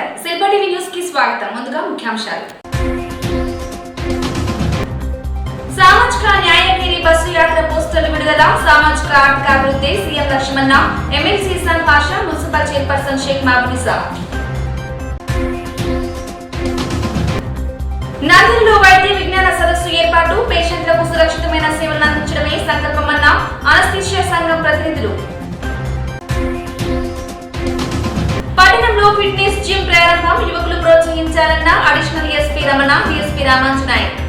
నమస్కారం శిల్ప TV news కి స్వాగతం. ముందుగా ముఖ్యాంశాలు. సామాజిక న్యాయగిరి బస్సు యాత్ర పోస్టర్లు విడుదల. సామాజిక ఆర్థిక అభివృద్ధి సీఎం లక్ష్మణ, ఎమ్మెల్సీ ఇస్లాం పాషా, మున్సిపల్ చైర్పర్సన్ షేక్ మహబూనిసా. నంద్యాలలో వైద్య విజ్ఞాన సదస్సు ఏర్పాటు. పేషెంట్లకు సురక్షితమైన సేవలను అందించడమే సంకల్పమన్న అనస్థీషియా సంఘం ప్రతినిధులు. పట్టణంలో ఫిట్నెస్ జిమ్ ప్రారంభం. యువకులు ప్రోత్సహించాలన్న additional SP Ramana, DSP Ramanjanayak.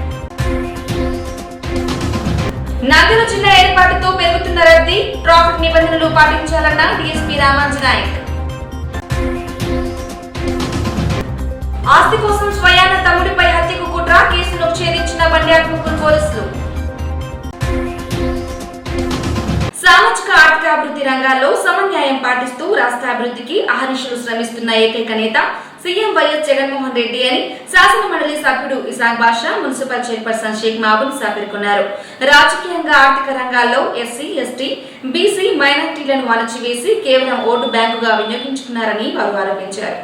Nandyal జిల్లా ఏర్పాటుతో పెరుగుతున్న రద్దీ. ట్రాఫిక్ నిబంధనలు పాటించాలన్న డిఎస్పీ రామాంజనాయక్. ఆస్తి కోసం స్వయాన తమ్ముడిపై హత్యకు కుట్ర. కేసును ఛేదించిన బండ్యాత్మకూరు పోలీసులు. సామాజిక ఆర్థిక అభివృద్ధి రంగాల్లో సమన్యాయం పాటిస్తూ రాష్ట్ర అభివృద్ధికి అహర్నిశలు శ్రమిస్తున్న ఏకైక నేత సీఎం వైఎస్ జగన్మోహన్ రెడ్డి అని శాసన మండలి సభ్యుడు ఇస్లాం పాషా, మున్సిపల్ చైర్పర్సన్ షేక్ మహబూనిసా పేర్కొన్నారు. రాజకీయంగా ఆర్థిక రంగాల్లో ఎస్సీ, ఎస్టీ, బీసీ, మైనారిటీలను అణచివేసి కేవలం ఓటు బ్యాంకుగా వినియోగించుకున్నారని వారు ఆరోపించారు.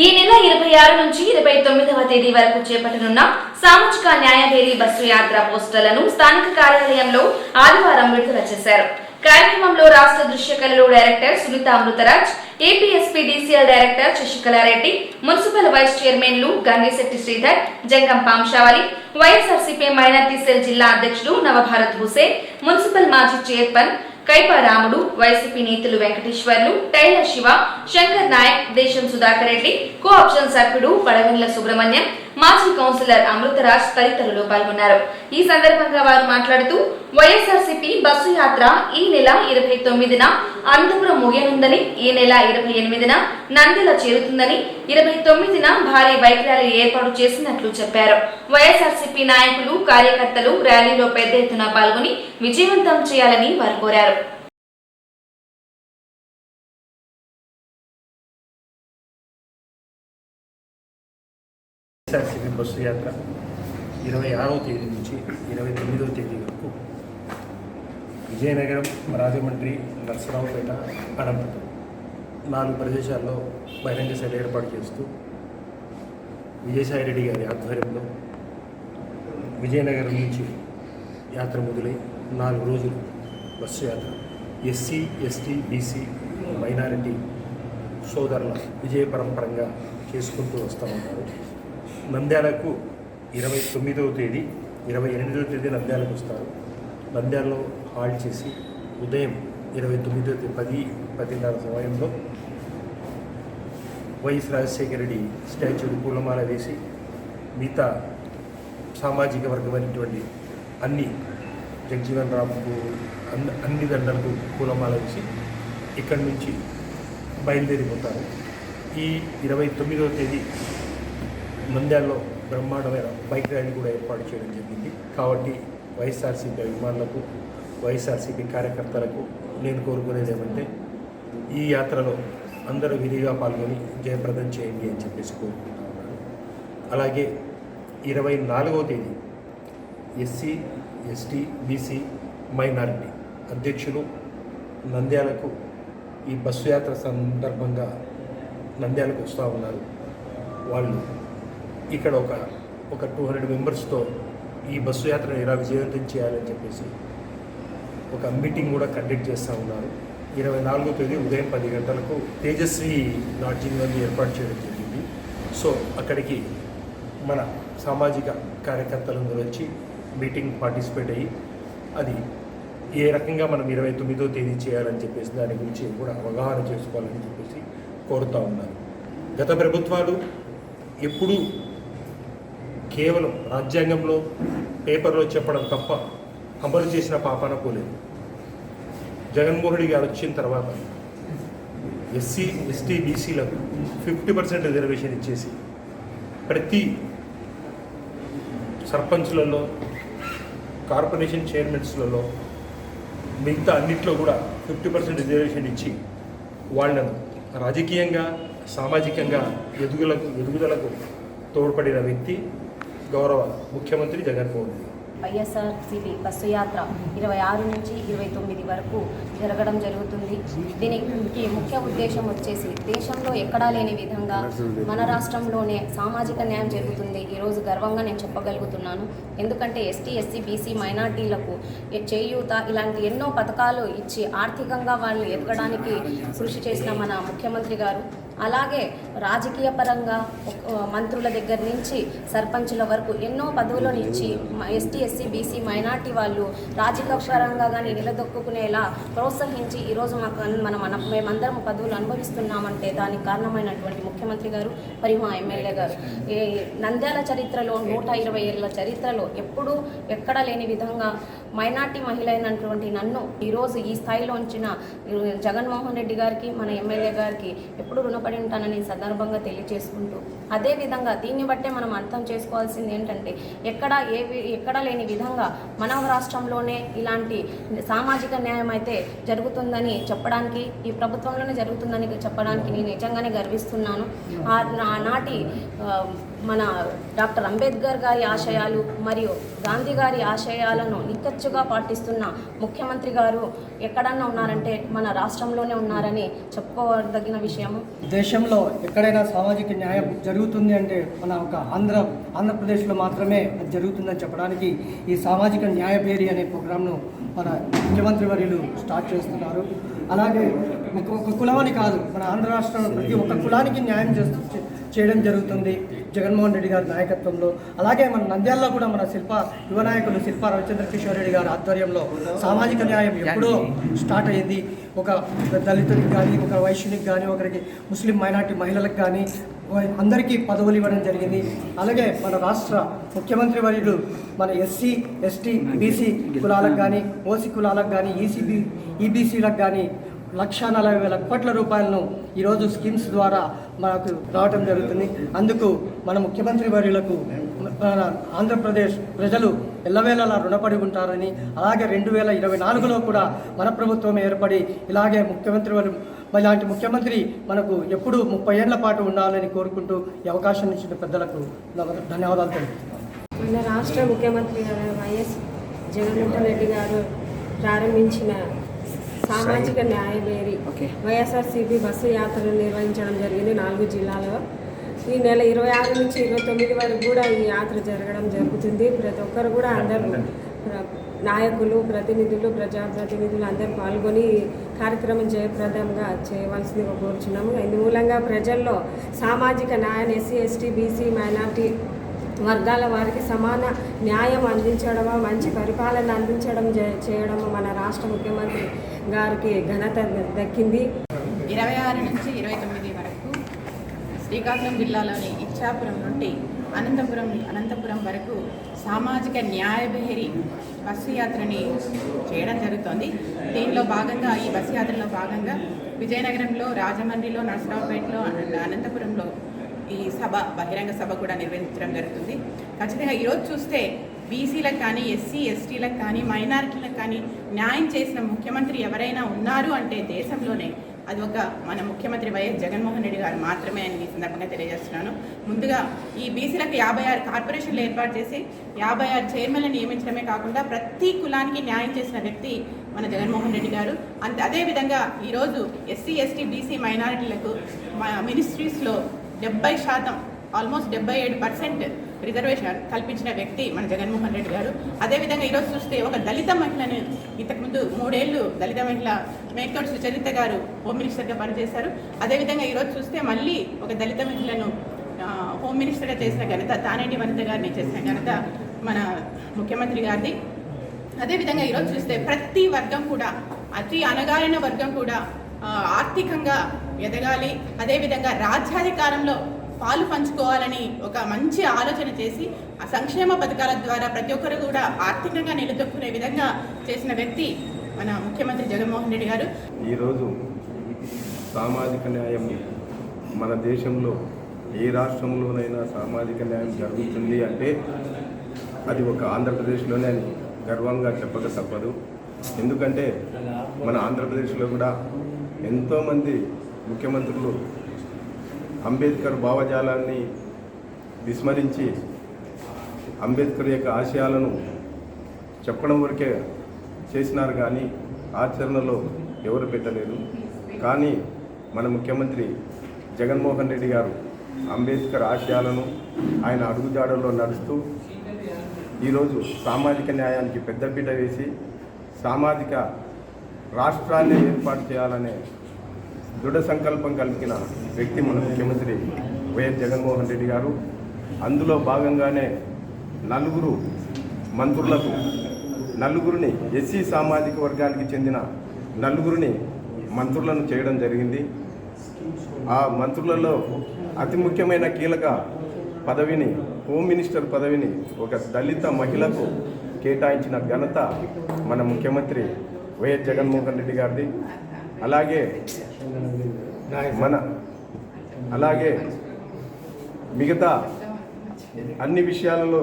ఈ నెల 26 నుంచి 29వ తేదీ వరకు చేపట్టనున్న సామాజిక న్యాయవేది బస్సు యాత్ర పోస్టర్లను స్థానిక కార్యాలయంలో ఆదివారం విడుదల చేశారు. కార్యక్రమంలో రాష్ట్ర దృశ్య కళలు director Sunitha Amritraj, APSP DCL director Sasikala Reddy, municipal vice చైర్మన్లు గంగిశెట్టి శ్రీధర్, జంగం పాంశావలి, వైఎస్ఆర్సీపీ మైనార్టీ సెల్ జిల్లా అధ్యక్షుడు నవభారత్ హుసేన్, మున్సిపల్ మాజీ చైర్మన్ కైప రాముడు, వైసీపీ నేతలు వెంకటేశ్వర్లు, టైలర్ శివ, శంకర్ నాయక్, దేశం సుధాకర్ రెడ్డి, కో ఆప్షన్ సభ్యుడు పడగండ్ల సుబ్రహ్మణ్యం, మాజీ కౌన్సిలర్ అమృతరాజ్ తదితరులు పాల్గొన్నారు. ఈ సందర్భంగా వారు మాట్లాడుతూ వైఎస్ఆర్సీపీ బస్సు యాత్ర ఈ నెల 29న అనంతపురం ముగియనుందని, ఈ నెల 28న నంద్యాల చేరుతుందని, 29న భారీ బైక్ ర్యాలీ ఏర్పాటు చేసినట్లు చెప్పారు. వైఎస్ఆర్సీపీ నాయకులు, కార్యకర్తలు ర్యాలీలో పెద్ద ఎత్తున పాల్గొని విజయవంతం చేయాలని వారు కోరారు. వైఎస్ఆర్సీపీ బస్సు యాత్ర 26వ తేదీ నుంచి 29వ తేదీ వరకు విజయనగరం, రాజమండ్రి, నర్సరావుపేట, అనంతపురం 4 ప్రదేశాల్లో బహిరంగ సభ ఏర్పాటు చేస్తూ విజయసాయిరెడ్డి గారి ఆధ్వర్యంలో విజయనగరం నుంచి యాత్ర మొదలై 4 రోజులు బస్సు యాత్ర ఎస్సీ, ఎస్టీ, బీసీ, మైనారిటీ సోదరుల విజయ పరంపరంగా చేసుకుంటూ వస్తూ ఉన్నారు. నంద్యాలకు 29వ తేదీ, 28వ తేదీ నంద్యాలకు వస్తారు. నంద్యాలలో హాల్ట్ చేసి ఉదయం 29వ తేదీ 10:30 సమయంలో వైఎస్ రాజశేఖర రెడ్డి స్టాచ్యూకి పూలమాల వేసి మిగతా సామాజిక వర్గమైనటువంటి అన్ని జగజీవన్ రామ్కు అన్ని దండలకు పూలమాల వేసి ఇక్కడి నుంచి బయలుదేరిపోతారు. ఈ 29వ తేదీ నంద్యాలలో బ్రహ్మాండమైన బైక్ ర్యాలీ కూడా ఏర్పాటు చేయడం జరిగింది. కాబట్టి వైఎస్ఆర్సీపీ అభిమానులకు, వైఎస్ఆర్సీపీ కార్యకర్తలకు నేను కోరుకునేది ఏమంటే ఈ యాత్రలో అందరూ విధిగా పాల్గొని జయప్రదం చేయండి అని చెప్పేసి కోరుకుంటా ఉన్నాను. అలాగే 24వ తేదీ ఎస్సీ, ఎస్టీ, బీసీ, మైనారిటీ అధ్యక్షులు నంద్యాలకు ఈ బస్సు యాత్ర సందర్భంగా నంద్యాలకు వస్తూ ఉన్నారు. వాళ్ళు ఇక్కడ ఒక 200 మెంబర్స్తో ఈ బస్సు యాత్రను ఎలా విజయవంతం చేయాలని చెప్పేసి ఒక మీటింగ్ కూడా కండక్ట్ చేస్తూ ఉన్నారు. 24వ తేదీ ఉదయం 10 గంటలకు తేజస్వి లాడ్జింగ్ అని ఏర్పాటు చేయడం జరిగింది. సో అక్కడికి మన సామాజిక కార్యకర్తలందరూ వచ్చి మీటింగ్ పార్టిసిపేట్ అయ్యి అది ఏ రకంగా మనం 29వ తేదీ చేయాలని చెప్పేసి దాని గురించి కూడా అవగాహన చేసుకోవాలని చెప్పేసి కోరుతూ ఉన్నారు. గత ప్రభుత్వాలు ఎప్పుడూ కేవలం రాజ్యాంగంలో పేపర్లో చెప్పడం తప్ప అమలు చేసిన పాపాన పోలేదు. జగన్మోహన్ రెడ్డి గారు వచ్చిన తర్వాత ఎస్సీ, ఎస్టీ, బీసీలకు 50% రిజర్వేషన్ ఇచ్చేసి ప్రతి సర్పంచ్లలో, కార్పొరేషన్ చైర్మన్స్లలో మిగతా అన్నింటిలో కూడా 50% రిజర్వేషన్ ఇచ్చి వాళ్ళను రాజకీయంగా, సామాజికంగా ఎదుగుదలకు తోడ్పడిన వ్యక్తి గౌరవ ముఖ్యమంత్రి జగన్మోహన్ రెడ్డి. వైఎస్ఆర్సీపీ బస్సు యాత్ర 26 నుంచి 29 వరకు జరగడం జరుగుతుంది. దీనికి ముఖ్య ఉద్దేశం వచ్చేసి దేశంలో ఎక్కడా లేని విధంగా మన రాష్ట్రంలోనే సామాజిక న్యాయం జరుగుతుంది. ఈరోజు గర్వంగా నేను చెప్పగలుగుతున్నాను. ఎందుకంటే ఎస్టీ, ఎస్సీ, బీసీ మైనార్టీలకు చేయూత ఇలాంటి ఎన్నో పథకాలు ఇచ్చి ఆర్థికంగా వాళ్ళు ఎదగడానికి కృషి చేసిన మన ముఖ్యమంత్రి గారు, అలాగే రాజకీయ పరంగా మంత్రుల దగ్గర నుంచి సర్పంచుల వరకు ఎన్నో పదవులను ఇచ్చి ఎస్టీ, ఎస్సీ, బీసీ మైనార్టీ వాళ్ళు రాజకీయ పరంగా కానీ నిలదొక్కునేలా ప్రోత్సహించి ఈరోజు మేమందరం పదవులు అనుభవిస్తున్నామంటే దానికి కారణమైనటువంటి ముఖ్యమంత్రి గారు మరి మా ఎమ్మెల్యే గారు. నంద్యాల చరిత్రలో 120 ఏళ్ల చరిత్రలో ఎప్పుడూ ఎక్కడా లేని విధంగా మైనార్టీ మహిళ అయినటువంటి నన్ను ఈరోజు ఈ స్థాయిలో ఉంచిన జగన్మోహన్ రెడ్డి గారికి, మన ఎమ్మెల్యే గారికి ఎప్పుడు రుణపడి ఉంటానని సందర్భంగా తెలియజేసుకుంటూ, అదేవిధంగా దీన్ని బట్టే మనం అర్థం చేసుకోవాల్సింది ఏంటంటే ఎక్కడా లేని విధంగా మన రాష్ట్రంలోనే ఇలాంటి సామాజిక న్యాయం అయితే జరుగుతుందని చెప్పడానికి, ఈ ప్రభుత్వంలోనే జరుగుతుందని చెప్పడానికి నేను నిజంగానే గర్విస్తున్నాను. ఆనాటి మన డాక్టర్ అంబేద్కర్ గారి ఆశయాలు మరియు గాంధీ గారి ఆశయాలను నిక్కచ్చుగా పాటిస్తున్న ముఖ్యమంత్రి గారు ఎక్కడన్నా ఉన్నారంటే మన రాష్ట్రంలోనే ఉన్నారని చెప్పుకోదగిన విషయము. దేశంలో ఎక్కడైనా సామాజిక న్యాయం జరుగుతుంది అంటే మన ఒక ఆంధ్రప్రదేశ్లో మాత్రమే అది జరుగుతుందని చెప్పడానికి ఈ సామాజిక న్యాయ భేరి అనే ప్రోగ్రాంను మన ముఖ్యమంత్రి వర్యులు స్టార్ట్ చేస్తున్నారు. అలాగే ఒక కులమని కాదు, మన ఆంధ్ర రాష్ట్రంలో ప్రతి ఒక్క కులానికి న్యాయం చేయడం జరుగుతుంది జగన్మోహన్ రెడ్డి గారి నాయకత్వంలో. అలాగే మన నంద్యాలలో కూడా మన యువ నాయకులు శిల్పా రవిచంద్ర కిషోర్ రెడ్డి గారి ఆధ్వర్యంలో సామాజిక న్యాయం ఎప్పుడో స్టార్ట్ అయ్యింది. ఒక దళితునికి కానీ, ఒక వైశ్యునికి కానీ, ఒకరికి ముస్లిం మైనార్టీ మహిళలకు కానీ అందరికీ పదవులు ఇవ్వడం జరిగింది. అలాగే మన రాష్ట్ర ముఖ్యమంత్రి వర్యులు మన ఎస్సీ, ఎస్టీ, బీసీ కులాలకు కానీ, ఓసీ కులాలకు కానీ, ఈబీసీలకు కానీ 1,40,000 కోట్ల రూపాయలను ఈరోజు స్కీమ్స్ ద్వారా మనకు రావడం జరుగుతుంది. అందుకు మన ముఖ్యమంత్రి వర్యులకు ఆంధ్రప్రదేశ్ ప్రజలు ఎల్లవేళలా రుణపడి ఉంటారని, అలాగే 2024లో కూడా మన ప్రభుత్వం ఏర్పడి ఇలాగే ముఖ్యమంత్రి వారు ఇలాంటి ముఖ్యమంత్రి మనకు ఎప్పుడూ 30 ఏళ్ల పాటు ఉండాలని కోరుకుంటూ ఈ అవకాశం ఇచ్చిన పెద్దలకు ధన్యవాదాలు తెలుపుతున్నాను. మన రాష్ట్ర ముఖ్యమంత్రి వైఎస్ జగన్మోహన్ రెడ్డి గారు ప్రారంభించిన సామాజిక న్యాయ భేరి వైఎస్ఆర్సీపీ బస్సు యాత్రను నిర్వహించడం జరిగింది 4 జిల్లాలో. ఈ నెల 26 నుంచి 29 వరకు కూడా ఈ యాత్ర జరగడం జరుగుతుంది. ప్రతి ఒక్కరు కూడా అందరూ నాయకులు, ప్రతినిధులు, ప్రజాప్రతినిధులు అందరూ పాల్గొని కార్యక్రమం జయప్రదంగా చేయవలసిందిగా కోరుచున్నాము. ఇందు మూలంగా ప్రజల్లో సామాజిక న్యాయం, ఎస్సీ, ఎస్టీ, బీసీ, మైనార్టీ వర్గాల వారికి సమాన న్యాయం అందించడము, మంచి పరిపాలన అందించడం చేయడము మన రాష్ట్ర ముఖ్యమంత్రి గారికి ఘనత దక్కింది. 26 నుంచి 29 వరకు శ్రీకాకుళం జిల్లాలోని ఇచ్చాపురం నుండి అనంతపురం వరకు సామాజిక న్యాయ భేరి బస్సు యాత్రని చేయడం జరుగుతోంది. దీనిలో భాగంగా ఈ బస్సు యాత్రలో భాగంగా విజయనగరంలో, రాజమండ్రిలో, నరసరావుపేటలో, అనంతపురంలో ఈ బహిరంగ సభ కూడా నిర్వహించడం జరుగుతుంది. ఖచ్చితంగా ఈరోజు చూస్తే బీసీలకు కానీ, ఎస్సీ, ఎస్టీలకు కానీ, మైనారిటీలకు కానీ న్యాయం చేసిన ముఖ్యమంత్రి ఎవరైనా ఉన్నారు అంటే దేశంలోనే అది ఒక మన ముఖ్యమంత్రి వైఎస్ జగన్మోహన్ రెడ్డి గారు మాత్రమే అని ఈ సందర్భంగా తెలియజేస్తున్నాను. ముందుగా ఈ బీసీలకు 56 కార్పొరేషన్లు ఏర్పాటు చేసి 56 చైర్మన్లను నియమించడమే కాకుండా ప్రతి కులానికి న్యాయం చేసిన వ్యక్తి మన జగన్మోహన్ రెడ్డి గారు. అదేవిధంగా ఈరోజు ఎస్సీ, ఎస్టీ, బీసీ మైనారిటీలకు మినిస్ట్రీస్లో 70%, ఆల్మోస్ట్ 77% రిజర్వేషన్ కల్పించిన వ్యక్తి మన జగన్మోహన్ రెడ్డి గారు. అదేవిధంగా ఈరోజు చూస్తే ఒక దళిత మహిళను ఇంతకుముందు 3 ఏళ్ళు దళిత మహిళ మేకతోటి సుచరిత గారు హోమ్ మినిస్టర్గా పనిచేశారు. అదేవిధంగా ఈరోజు చూస్తే మళ్ళీ ఒక దళిత మహిళను హోమ్ మినిస్టర్గా చేసిన ఘనత తానేటి వనిత గారిని చేసిన ఘనత మన ముఖ్యమంత్రి గారిది. అదేవిధంగా ఈరోజు చూస్తే ప్రతి వర్గం కూడా, అతి అణగారిన వర్గం కూడా ఆర్థికంగా ఎదగాలి, అదేవిధంగా రాజ్యాధికారంలో పాలు పంచుకోవాలని ఒక మంచి ఆలోచన చేసి ఆ సంక్షేమ పథకాల ద్వారా ప్రతి ఒక్కరు కూడా ఆర్థికంగా నిలదొక్కునే విధంగా చేసిన వ్యక్తి మన ముఖ్యమంత్రి జగన్మోహన్ రెడ్డి గారు. ఈరోజు సామాజిక న్యాయం మన దేశంలో ఏ రాష్ట్రంలోనైనా సామాజిక న్యాయం జరుగుతుంది అంటే అది ఒక ఆంధ్రప్రదేశ్లోనే అని గర్వంగా చెప్పక తప్పదు. ఎందుకంటే మన ఆంధ్రప్రదేశ్లో కూడా ఎంతోమంది ముఖ్యమంత్రులు అంబేద్కర్ భావజాలాన్ని విస్మరించి అంబేద్కర్ యొక్క ఆశయాలను చెప్పడం వరకే చేసినారు కానీ ఆచరణలో ఎవరు పెట్టలేదు. కానీ మన ముఖ్యమంత్రి జగన్మోహన్ రెడ్డి గారు అంబేద్కర్ ఆశయాలను ఆయన అడుగుజాడల్లో నడుస్తూ ఈరోజు సామాజిక న్యాయానికి పెద్దపీట వేసి సామాజిక రాష్ట్రాన్ని ఏర్పాటు చేయాలనే దృఢ సంకల్పం కలిగిన వ్యక్తి మన ముఖ్యమంత్రి వైఎస్ జగన్మోహన్ రెడ్డి గారు. అందులో భాగంగానే నలుగురిని ఎస్సీ సామాజిక వర్గానికి చెందిన నలుగురిని మంత్రులను చేయడం జరిగింది. ఆ మంత్రులలో అతి ముఖ్యమైన కీలక పదవిని, హోమ్ మినిస్టర్ పదవిని ఒక దళిత మహిళకు కేటాయించిన ఘనత మన ముఖ్యమంత్రి వైఎస్ జగన్మోహన్ రెడ్డి గారిది. అలాగే మిగతా అన్ని విషయాలలో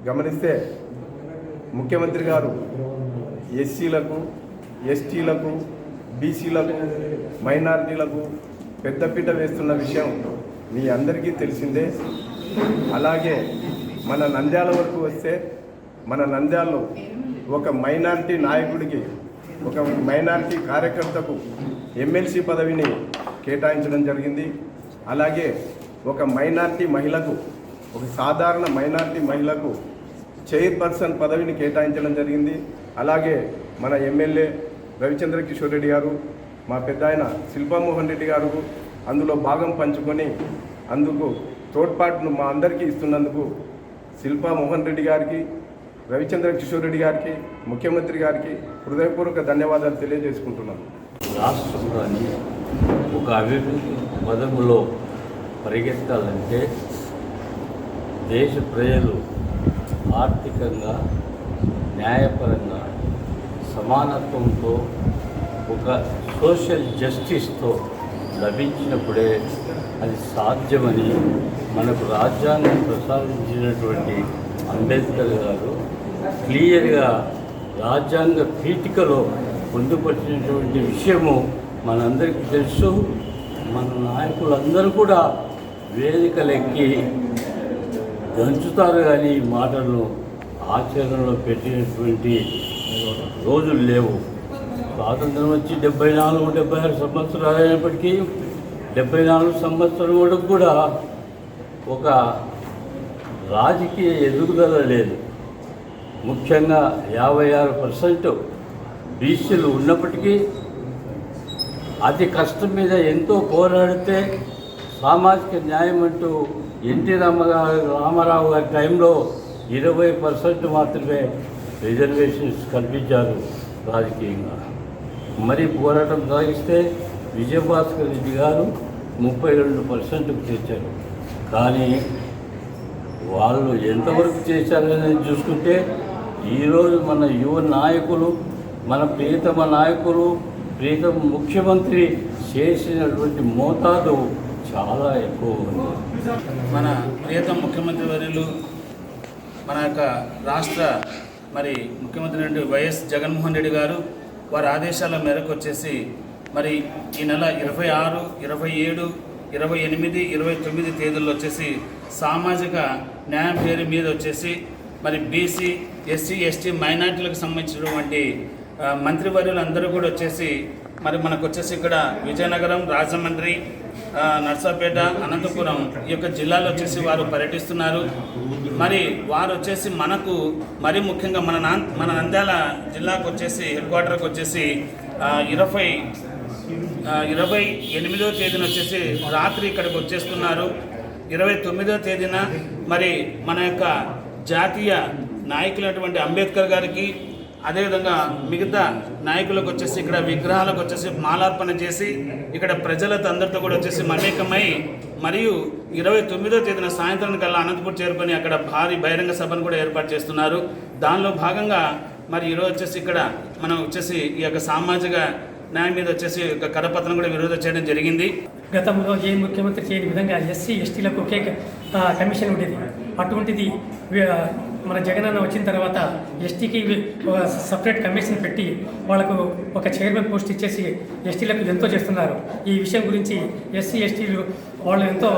గమనిస్తే ముఖ్యమంత్రి గారు ఎస్సీలకు, ఎస్టీలకు, బీసీలకు, మైనారిటీలకు పెద్దపీట వేస్తున్న విషయం మీ అందరికీ తెలిసిందే. అలాగే మన నంద్యాల వరకు వస్తే మన నంద్యాలలో ఒక మైనారిటీ నాయకుడికి, ఒక మైనారిటీ కార్యకర్తకు ఎమ్మెల్సీ పదవిని కేటాయించడం జరిగింది. అలాగే ఒక మైనారిటీ మహిళకు, ఒక సాధారణ మైనారిటీ మహిళకు చైర్పర్సన్ పదవిని కేటాయించడం జరిగింది. అలాగే మన ఎమ్మెల్యే రవిచంద్ర కిషోర్ రెడ్డి గారు, మా పెద్ద ఆయన శిల్పామోహన్ రెడ్డి గారు అందులో భాగం పంచుకొని అందుకు తోడ్పాటును మా అందరికీ ఇస్తున్నందుకు శిల్పామోహన్ రెడ్డి గారికి, రవిచంద్ర కిషోర్ రెడ్డి గారికి, ముఖ్యమంత్రి గారికి హృదయపూర్వక ధన్యవాదాలు తెలియజేసుకుంటున్నాను. రాష్ట్రంలోని ఒక అభివృద్ధి పదములో పరిగెత్తాలంటే దేశ ప్రజలు ఆర్థికంగా, న్యాయపరంగా, సమానత్వంతో, ఒక సోషల్ జస్టిస్తో లభించినప్పుడే అది సాధ్యమని మనకు రాజ్యాంగం ప్రసాదించినటువంటి అంబేద్కర్ గారు క్లియర్గా రాజ్యాంగ పీఠికలో పొందుపరిచినటువంటి విషయము మనందరికీ తెలుసు. మన నాయకులందరూ కూడా వేదికలెక్కి దంచుతారు కానీ ఈ మాటలను ఆచరణలో పెట్టినటువంటి రోజులు లేవు. స్వాతంత్రం వచ్చి 74-76 సంవత్సరాలు అయినప్పటికీ 74 సంవత్సరం వరకు కూడా ఒక రాజకీయ ఎదుగుదల లేదు. ముఖ్యంగా 56% బీసీలు ఉన్నప్పటికీ అతి కష్టం మీద ఎంతో పోరాడితే సామాజిక న్యాయం అంటూ ఎన్టీ రామారావు గారి టైంలో 20% మాత్రమే రిజర్వేషన్స్ కల్పించారు రాజకీయంగా. మరి పోరాటం సాగిస్తే విజయభాస్కర్ రెడ్డి గారు 32%కు తెచ్చారు. కానీ వాళ్ళు ఎంతవరకు చేశారనేది చూసుకుంటే ఈరోజు మన యువ నాయకులు, మన ప్రియతమ నాయకులు, ప్రియతమ ముఖ్యమంత్రి చేసినటువంటి మోతాదు చాలా ఎక్కువ ఉంది. మన ప్రియతమ ముఖ్యమంత్రి వర్యులు, మన యొక్క రాష్ట్ర ముఖ్యమంత్రి వైఎస్ జగన్మోహన్ రెడ్డి గారు వారి ఆదేశాల మేరకు వచ్చేసి మరి ఈ నెల 26, 27, 28, 29 తేదీల్లో వచ్చేసి సామాజిక న్యాయం పేరు మీద వచ్చేసి మరి బీసీ, ఎస్సీ, ఎస్టీ, మైనార్టీలకు సంబంధించినటువంటి మంత్రివర్యులు అందరూ కూడా వచ్చేసి మరి మనకు వచ్చేసి ఇక్కడ విజయనగరం, రాజమండ్రి, నర్సాపేట, అనంతపురం ఈ యొక్క జిల్లాలో వచ్చేసి వారు పర్యటిస్తున్నారు. మరి వారు వచ్చేసి మనకు మరి ముఖ్యంగా మన నంద్యాల జిల్లాకు వచ్చేసి హెడ్ క్వార్టర్కి వచ్చేసి 28వ తేదీన వచ్చేసి రాత్రి ఇక్కడికి వచ్చేస్తున్నారు. 29వ తేదీన మరి మన యొక్క జాతీయ నాయకులైనటువంటి అంబేద్కర్ గారికి, అదేవిధంగా మిగతా నాయకులకు వచ్చేసి ఇక్కడ విగ్రహాలకు వచ్చేసి మాలార్పణ చేసి ఇక్కడ ప్రజలతో అందరితో కూడా వచ్చేసి మమేకమై మరియు 29వ తేదీన సాయంత్రం కల్లా అనంతపూర్ చేరుకొని అక్కడ భారీ బహిరంగ సభను కూడా ఏర్పాటు చేస్తున్నారు. దానిలో భాగంగా మరి ఈరోజు వచ్చేసి ఇక్కడ మనం వచ్చేసి ఈ యొక్క సామాజిక న్యాయం మీద వచ్చేసి ఒక కరపత్రం కూడా విరోధం చేయడం జరిగింది. గతంలో ఏ ముఖ్యమంత్రి చేయని విధంగా ఎస్సీ, ఎస్టీలకు ఒకే కమిషన్ ఉండేది. అటువంటిది మన జగనన్న వచ్చిన తర్వాత ఎస్టీకి సపరేట్ కమిషన్ పెట్టి వాళ్ళకు ఒక చైర్మన్ పోస్ట్ ఇచ్చేసి ఎస్టీలకు ఎంతో చేస్తున్నారు. ఈ విషయం గురించి ఎస్సీ, ఎస్టీలు వాళ్ళు ఎంతో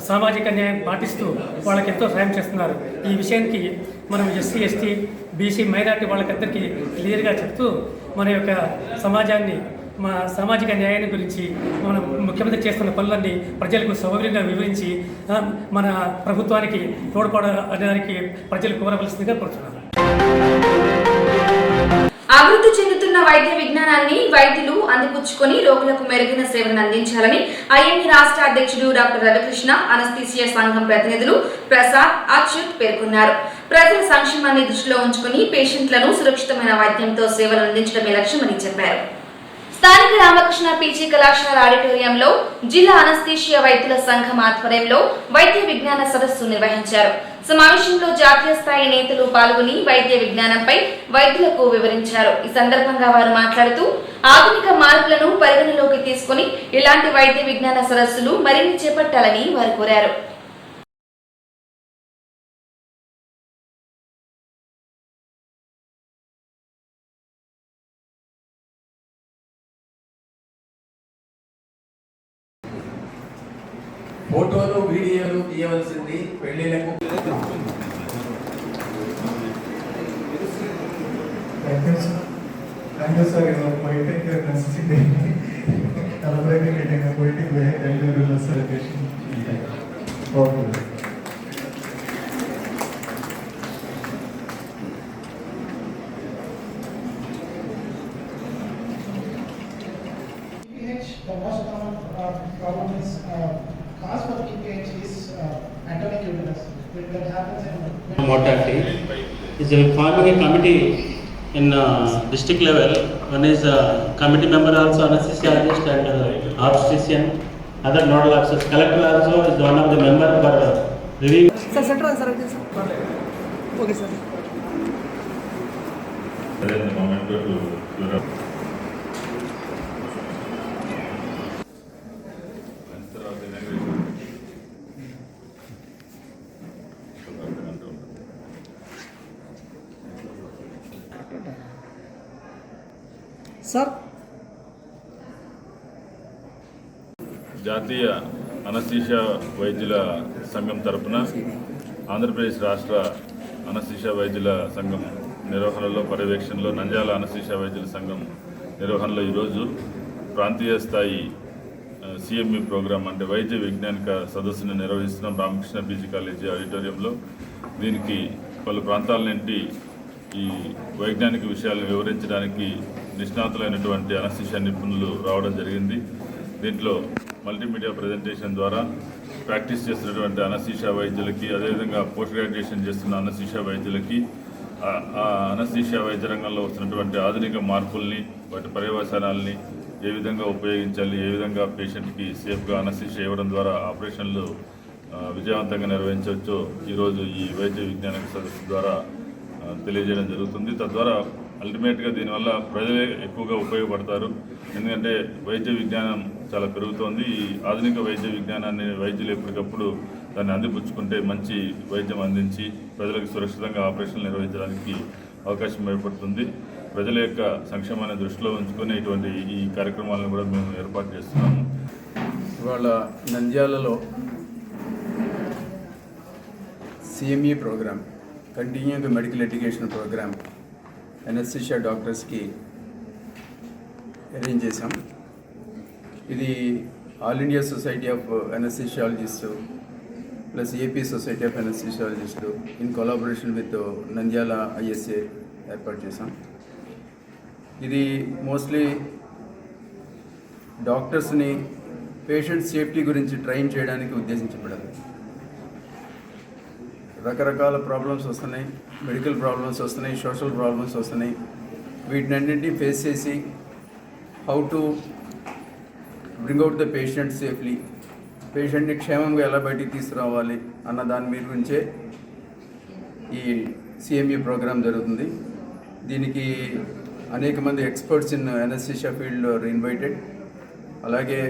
సామాజిక న్యాయం పాటిస్తూ వాళ్ళకి ఎంతో సాయం చేస్తున్నారు. ఈ విషయానికి మనం ఎస్సీ ఎస్టీ బీసీ మైనార్టీ వాళ్ళకందరికీ క్లియర్గా చెప్తూ మన యొక్క సమాజాన్ని మా సామాజిక న్యాయాన్ని గురించి మన ముఖ్యమంత్రి చేస్తున్న పనులన్నీ ప్రజలకు సౌకర్యంగా వివరించి మన ప్రభుత్వానికి తోడ్పడడానికి ప్రజలు కోరవలసిందిగా కోరుతున్నాను. అభివృద్ధి చెందుతున్న వైద్య విజ్ఞానాన్ని వైద్యులు అందిపుచ్చుకొని రోగులకు మెరుగైన సేవలను అందించాలని ఐఎంఈ రాష్ట్ర అధ్యక్షుడు డాక్టర్ రవికృష్ణ, అనస్థీసియా సంఘం ప్రతినిధులు ప్రసాద్, అచ్యుత్ పేర్కొన్నారు. ప్రజల సంక్షేమాన్ని దృష్టిలో ఉంచుకుని పేషెంట్లను సురక్షితమైన వైద్యంతో సేవలు అందించడమే లక్ష్యమని చెప్పారు. స్థానిక రామకృష్ణ పీజీ కళాశాల ఆడిటోరియంలో జిల్లా అనస్థీషియా వైద్యుల సంఘం ఆధ్వర్యంలో వైద్య విజ్ఞాన సదస్సు నిర్వహించారు. సమావేశంలో జాతీయ స్థాయి నేతలు పాల్గొని వైద్య విజ్ఞానంపై వైద్యులకు వివరించారు. ఈ సందర్భంగా వారు మాట్లాడుతూ ఆధునిక మార్పులను పరిగణలోకి తీసుకుని ఇలాంటి వైద్య విజ్ఞాన సదస్సులు మరిన్ని చేపట్టాలని వారు కోరారు. ఫోటోలు వీడియోలు తీయవలసింది పెళ్లిలకు. Thank you, sir. You are poetic necessity. Elaborating it in a poetic way. Thank you for the celebration. Okay. The most common problem is cause for PPH is anatomic uterus. That happens in mortality. Is forming a committee in district level. One is committee member also anesthesiologist and obstetrician. Other nodal officers. Collector also is one of the member for reviewing. Sir, center answer, sir. Okay, sir. The moment to Europe. Sir, జాతీయ anaesthesia వైద్యుల సంఘం తరపున ఆంధ్రప్రదేశ్ రాష్ట్ర anaesthesia వైద్యుల సంఘం నిర్వహణలో పర్యవేక్షణలో Nandyal anaesthesia వైద్యుల సంఘం నిర్వహణలో ఈరోజు ప్రాంతీయ స్థాయి సిఎంఈ ప్రోగ్రాం అంటే వైద్య వైజ్ఞానిక సదస్సును నిర్వహిస్తున్నాం రామకృష్ణ పీజీ కాలేజీ ఆడిటోరియంలో. దీనికి పలు ప్రాంతాల నుండి ఈ వైజ్ఞానిక విషయాలను వివరించడానికి నిష్ణాతులైనటువంటి అనస్థీషియా నిపుణులు రావడం జరిగింది. దీంట్లో మల్టీమీడియా ప్రజెంటేషన్ ద్వారా ప్రాక్టీస్ చేస్తున్నటువంటి అనస్థీషియా వైద్యులకి, అదేవిధంగా పోస్ట్ గ్రాడ్యుయేషన్ చేస్తున్న అనస్థీషియా వైద్యులకి ఆ అనస్థీషియా వైద్య రంగంలో వస్తున్నటువంటి ఆధునిక మార్పుల్ని, వాటి పర్యవసానాలని ఏ విధంగా ఉపయోగించాలి, ఏ విధంగా పేషెంట్కి సేఫ్గా అనస్థీషియా ఇవ్వడం ద్వారా ఆపరేషన్లు విజయవంతంగా నిర్వహించవచ్చో ఈరోజు ఈ వైద్య విజ్ఞాన సదస్సు ద్వారా తెలియజేయడం జరుగుతుంది. తద్వారా అల్టిమేట్గా దీనివల్ల ప్రజలే ఎక్కువగా ఉపయోగపడతారు. ఎందుకంటే వైద్య విజ్ఞానం చాలా పెరుగుతోంది. ఈ ఆధునిక వైద్య విజ్ఞానాన్ని వైద్యులు ఎప్పటికప్పుడు దాన్ని అందిపుచ్చుకుంటే మంచి వైద్యం అందించి ప్రజలకు సురక్షితంగా ఆపరేషన్లు నిర్వహించడానికి అవకాశం ఏర్పడుతుంది. ప్రజల యొక్క సంక్షేమాన్ని దృష్టిలో ఉంచుకుని ఇటువంటి ఈ కార్యక్రమాలను కూడా మేము ఏర్పాటు చేస్తున్నాము. ఇవాళ నంద్యాలలో CME programme, continuing medical education programme anaesthesia డాక్టర్స్కి అరేంజ్ చేశాం. ఇది all India society of anaesthesiologist plus AP society of anaesthesiologist in collaboration with Nandyal ISA ఏర్పాటు చేశాం. ఇది మోస్ట్లీ డాక్టర్స్ని పేషెంట్ సేఫ్టీ గురించి ట్రైన్ చేయడానికి ఉద్దేశించబడింది. రకరకాల ప్రాబ్లమ్స్ వస్తున్నాయి, మెడికల్ ప్రాబ్లమ్స్ వస్తున్నాయి, సోషల్ ప్రాబ్లమ్స్ వస్తున్నాయి. వీటినన్నింటినీ ఫేస్ చేసి how to bring out the patient safely, పేషెంట్ని క్షేమంగా ఎలా బయటికి తీసుకురావాలి అన్న దాని మీద గురించే ఈ సిఎంఈ ప్రోగ్రామ్ జరుగుతుంది. దీనికి అనేక మంది experts in anaesthesia field are invited. అలాగే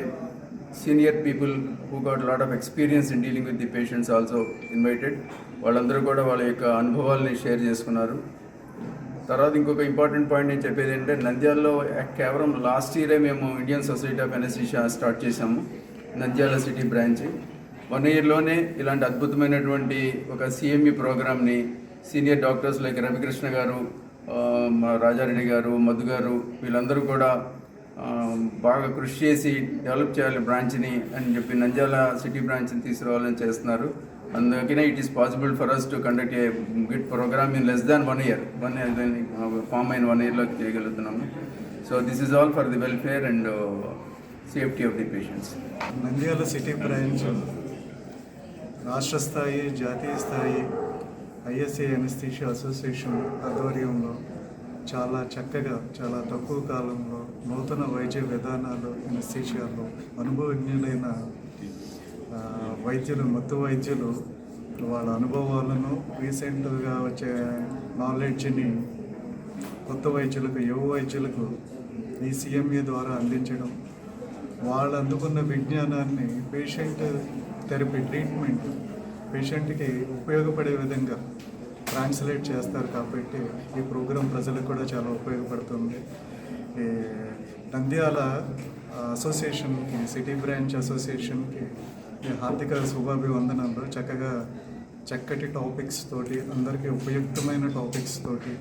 senior people who got a lot of experience in dealing with the patients also invited. వాళ్ళందరూ కూడా వాళ్ళ యొక్క అనుభవాల్ని షేర్ చేసుకున్నారు. తర్వాత ఇంకొక ఇంపార్టెంట్ పాయింట్ నేను చెప్పేది ఏంటంటే, నంద్యాలలో కేవలం లాస్ట్ ఇయరే మేము Indian society of anaesthesia start చేశాము, నంద్యాల సిటీ బ్రాంచ్. 1 ఇయర్లోనే ఇలాంటి అద్భుతమైనటువంటి ఒక సిఎంఈ ప్రోగ్రామ్ని సీనియర్ డాక్టర్స్ లైక్ రవికృష్ణ గారు, రాజారెడ్డి గారు, మధు గారు వీళ్ళందరూ కూడా బాగా కృషి చేసి డెవలప్ చేయాలి బ్రాంచ్ని అని చెప్పి నంద్యాల సిటీ బ్రాంచ్ని తీసుకురావాలని చేస్తున్నారు. అందుకనే it is possible for us to conduct a good programme in less than 1 year. ఫామ్ అయిన 1 ఇయర్లో చేయగలుగుతున్నాము. So this is all for the welfare and safety of the patients. Nandyal city branch రాష్ట్ర స్థాయి, జాతీయ స్థాయి ఐఎస్ఏ అనస్థీషియా అసోసియేషన్ ఆధ్వర్యంలో చాలా చక్కగా, చాలా తక్కువ కాలంలో నూతన వైద్య విధానాలు, అనస్థీషియాలో అనుభవజ్ఞులైన వైద్యులు, మత్తు వైద్యులు వాళ్ళ అనుభవాలను, రీసెంట్గా వచ్చే నాలెడ్జ్ని కొత్త వైద్యులకు, యువ వైద్యులకు ఈ సిఎంఏ ద్వారా అందించడం, వాళ్ళు అందుకున్న విజ్ఞానాన్ని పేషెంట్ థెరపీ, ట్రీట్మెంట్ పేషెంట్కి ఉపయోగపడే విధంగా ట్రాన్స్లేట్ చేస్తారు. కాబట్టి ఈ ప్రోగ్రాం ప్రజలకు కూడా చాలా ఉపయోగపడుతుంది. నంద్యాల అసోసియేషన్కి, సిటీ బ్రాంచ్ అసోసియేషన్కి హార్దిక శుభాభివందనాలు. చక్కటి టాపిక్స్ తోటి, అందరికీ ఉపయుక్తమైన టాపిక్స్ తోటి,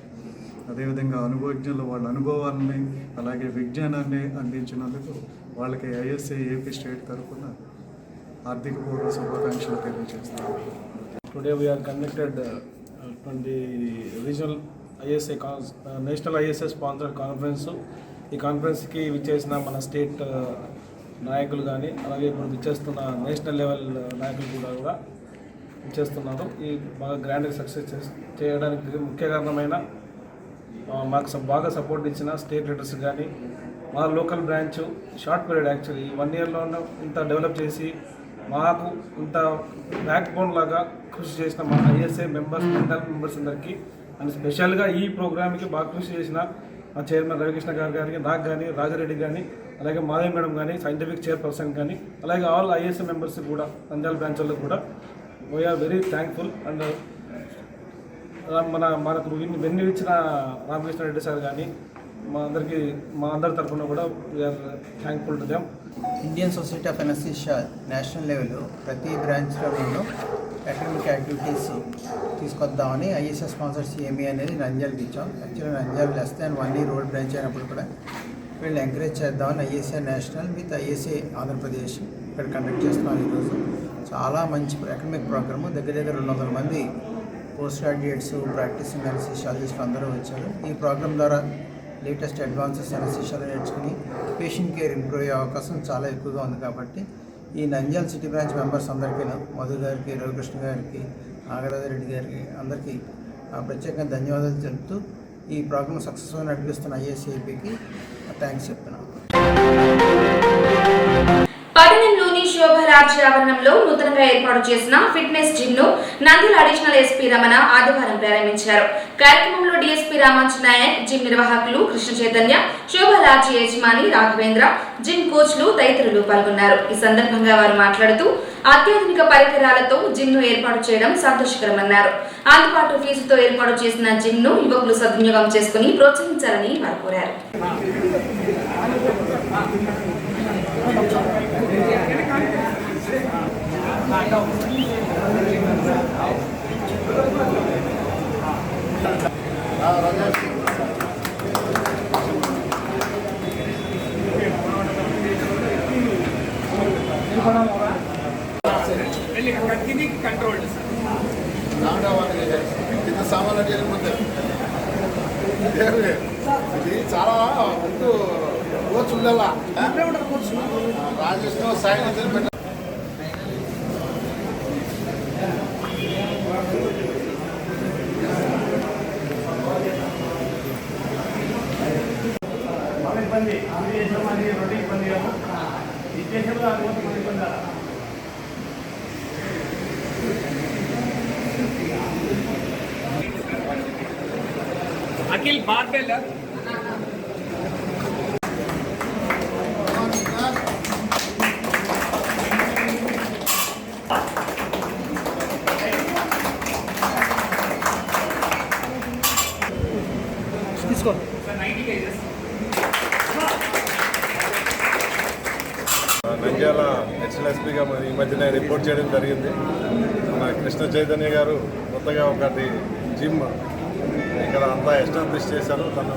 అదేవిధంగా అనుభవజ్ఞులు వాళ్ళ అనుభవాలని అలాగే విజ్ఞానాన్ని అందించినందుకు వాళ్ళకి ఐఎస్ఏ ఏపీ స్టేట్ తరఫున హార్దిక పూర్వ శుభాకాంక్షలు తెలియజేస్తాను. Today we are conducted from the regional ISA national ISA sponsored conference. ఈ కాన్ఫరెన్స్కి విచ్చేసిన మన స్టేట్ నాయకులు కానీ, అలాగే ఇప్పుడు విచ్చేస్తున్న నేషనల్ లెవెల్ నాయకులు కూడా విచ్చేస్తున్నారు. ఈ బాగా గ్రాండ్గా సక్సెస్ చేయడానికి ముఖ్య కారణమైన మాకు బాగా సపోర్ట్ ఇచ్చిన స్టేట్ లీడర్స్ కానీ, మా local branch short period actually 1 ఇయర్లో ఇంత డెవలప్ చేసి మాకు ఇంత బ్యాక్ బోన్ లాగా కృషి చేసిన మా ఐఎస్ఏ మెంబర్స్, మెంటల్ మెంబర్స్ అందరికీ, అండ్ స్పెషల్గా ఈ ప్రోగ్రామ్కి బాగా కృషి చేసిన మా చైర్మన్ రవికృష్ణ గారు కానీ, నాకు కానీ, రాజారెడ్డి కానీ, అలాగే మాధవి మేడం కానీ, సైంటిఫిక్ చైర్పర్సన్ కానీ, అలాగే ఆల్ ఐఎస్ఏ మెంబర్స్ కూడా, నంద్యాల బ్రాంచ్ వాళ్ళకి కూడా వీఆర్ వెరీ థ్యాంక్ఫుల్. అండ్ మనకు వెన్ను ఇచ్చిన రామకృష్ణ రెడ్డి సార్ కానీ, మా అందరి తరఫున కూడా we are thankful to them. Indian society of anaesthesia national లెవెల్లో ప్రతి బ్రాంచ్లో అకాడమిక్ యాక్టివిటీస్ తీసుకొద్దామని ఐఎస్ఏ స్పాన్సర్ సిఎంఈ అనేది నంద్యాలకు ఇచ్చాం. Actually Nandyal less than 1 year old branch అయినప్పుడు కూడా వీళ్ళు ఎంకరేజ్ చేద్దామని ISA national with ISA Andhra Pradesh ఇక్కడ కండక్ట్ చేస్తున్నాం. ఈరోజు చాలా మంచి అకాడమిక్ ప్రోగ్రాము. దగ్గర 200 మంది పోస్ట్ గ్రాడ్యుయేట్స్, ప్రాక్టీసింగ్ అనస్థీషియాలజిస్టులు అందరూ వచ్చారు. ఈ ప్రోగ్రాం ద్వారా లేటెస్ట్ అడ్వాన్సెస్ అనస్థీషియాలో నేర్చుకుని పేషెంట్ కేర్ ఇంప్రూవ్ అయ్యే అవకాశం చాలా ఎక్కువగా ఉంది. కాబట్టి ఈ నంద్యాల సిటీ బ్రాంచ్ మెంబర్స్ అందరికీ, మధు గారికి, రవికృష్ణ గారికి, నాగరాజరెడ్డి గారికి అందరికీ ప్రత్యేకంగా ధన్యవాదాలు చెప్తూ ఈ ప్రోగ్రాం సక్సెస్ఫుల్గా నడిపిస్తున్న ఐఎస్ఏపీకి థ్యాంక్స్ చెప్తున్నాను. పట్టణంలోని శోభరాజ్ ఆవరణంలో నూతనంగా ఏర్పాటు చేసిన ఫిట్నెస్ జిమ్ ను నంద్యాల అడిషనల్ ఎస్పీ రమణ ఆదివారం ప్రారంభించారు. కార్యక్రమంలో డీఎస్పీ రామాంజ నాయక్, జిమ్ నిర్వాహకులు కృష్ణ చైతన్య, శోభరాజ్ యజమాని రాఘవేంద్ర, జిమ్ కోచ్లు తదితరులు పాల్గొన్నారు. ఈ సందర్భంగా వారు మాట్లాడుతూ అత్యాధునిక పరికరాలతో జిమ్ ను ఏర్పాటు చేయడం సంతోషకరమన్నారు. అందుబాటు ఫీజుతో ఏర్పాటు చేసిన జిమ్ ను యువకులు సద్వినియోగం చేసుకుని ప్రోత్సహించాలని వారు కోరారు. ఇది చాలా ముందు కోచ్ ఉండేలా రాజేష్ సాయి పెట్ట ఇబ్బంది రోడ్డు ఇబ్బంది కాదు ఈ దేశంలో అనుమతి ఇబ్బంది అఖిల్ బార్బెల్ నంద్యాల HLSPగా మరి ఈ మధ్యనే రిపోర్ట్ చేయడం జరిగింది. మన కృష్ణ చైతన్య గారు కొత్తగా ఒకటి జిమ్ ఇక్కడ అంతా ఎస్టాబ్లిష్ చేశారు. తను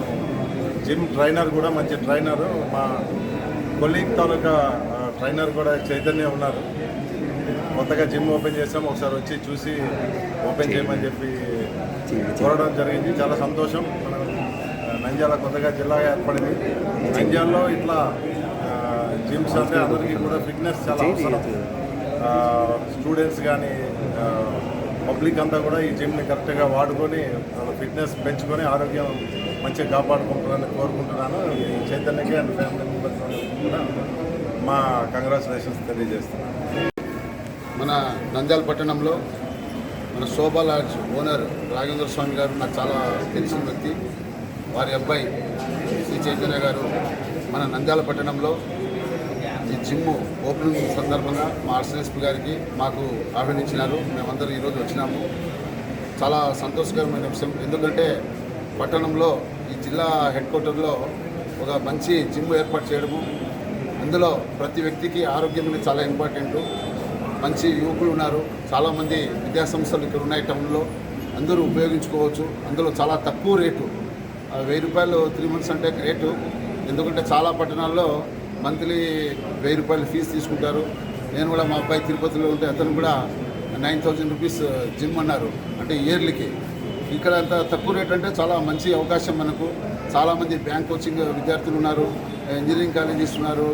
జిమ్ ట్రైనర్ కూడా మంచి ట్రైనరు. మా కొలీగ్ తాలూకా ట్రైనర్ కూడా చైతన్య ఉన్నారు. కొత్తగా జిమ్ ఓపెన్ చేసాం, ఒకసారి వచ్చి చూసి ఓపెన్ చేయమని చెప్పి కోరడం జరిగింది. చాలా సంతోషం. మన నంద్యాల కొత్తగా జిల్లాగా ఏర్పడింది. నంద్యాలలో ఇట్లా జిమ్స్ అంటే అందరికీ కూడా ఫిట్నెస్ చాలా అవసరం. స్టూడెంట్స్ కానీ పబ్లిక్ అంతా కూడా ఈ జిమ్ని కరెక్ట్గా వాడుకొని వాళ్ళ ఫిట్నెస్ పెంచుకొని ఆరోగ్యం మంచిగా కాపాడుకుంటారని కోరుకుంటున్నాను. ఈ చైతన్యకి అండ్ ఫ్యామిలీ మెంబర్స్ కూడా మా కంగ్రాచులేషన్స్ తెలియజేస్తున్నాను. మన నంద్యాల పట్టణంలో మన శోభా లాడ్జ్ ఓనర్ రాఘవేంద్ర స్వామి గారు నాకు చాలా తెలిసిన వ్యక్తి. వారి అబ్బాయి శ్రీ చైతన్య గారు మన నంద్యాల పట్టణంలో ఈ జిమ్ ఓపెనింగ్ సందర్భంగా మా RCSP గారికి మాకు ఆహ్వానించినారు. మేమందరూ ఈరోజు వచ్చినాము. చాలా సంతోషకరమైన విషయం. ఎందుకంటే పట్టణంలో ఈ జిల్లా హెడ్ క్వార్టర్లో ఒక మంచి జిమ్ ఏర్పాటు చేయడము, అందులో ప్రతి వ్యక్తికి ఆరోగ్యం అనేది చాలా ఇంపార్టెంట్. మంచి యువకులు ఉన్నారు, చాలామంది విద్యాసంస్థలు ఇక్కడ ఉన్నాయి టౌన్లో, అందరూ ఉపయోగించుకోవచ్చు. అందులో చాలా తక్కువ రేటు, 1000 రూపాయలు 3 months అంటే గ్రేటు. ఎందుకంటే చాలా పట్టణాల్లో మంత్లీ 1000 రూపాయలు ఫీజు తీసుకుంటారు. నేను కూడా మా అబ్బాయి తిరుపతిలో ఉంటే అతను కూడా 9000 రూపీస్ జిమ్ అన్నారు, అంటే ఇయర్లీకి. ఇక్కడ అంత తక్కువ రేట్ అంటే చాలా మంచి అవకాశం మనకు. చాలామంది బ్యాంక్ కోచింగ్ విద్యార్థులు ఉన్నారు, ఇంజనీరింగ్ కాలేజెస్ ఉన్నారు,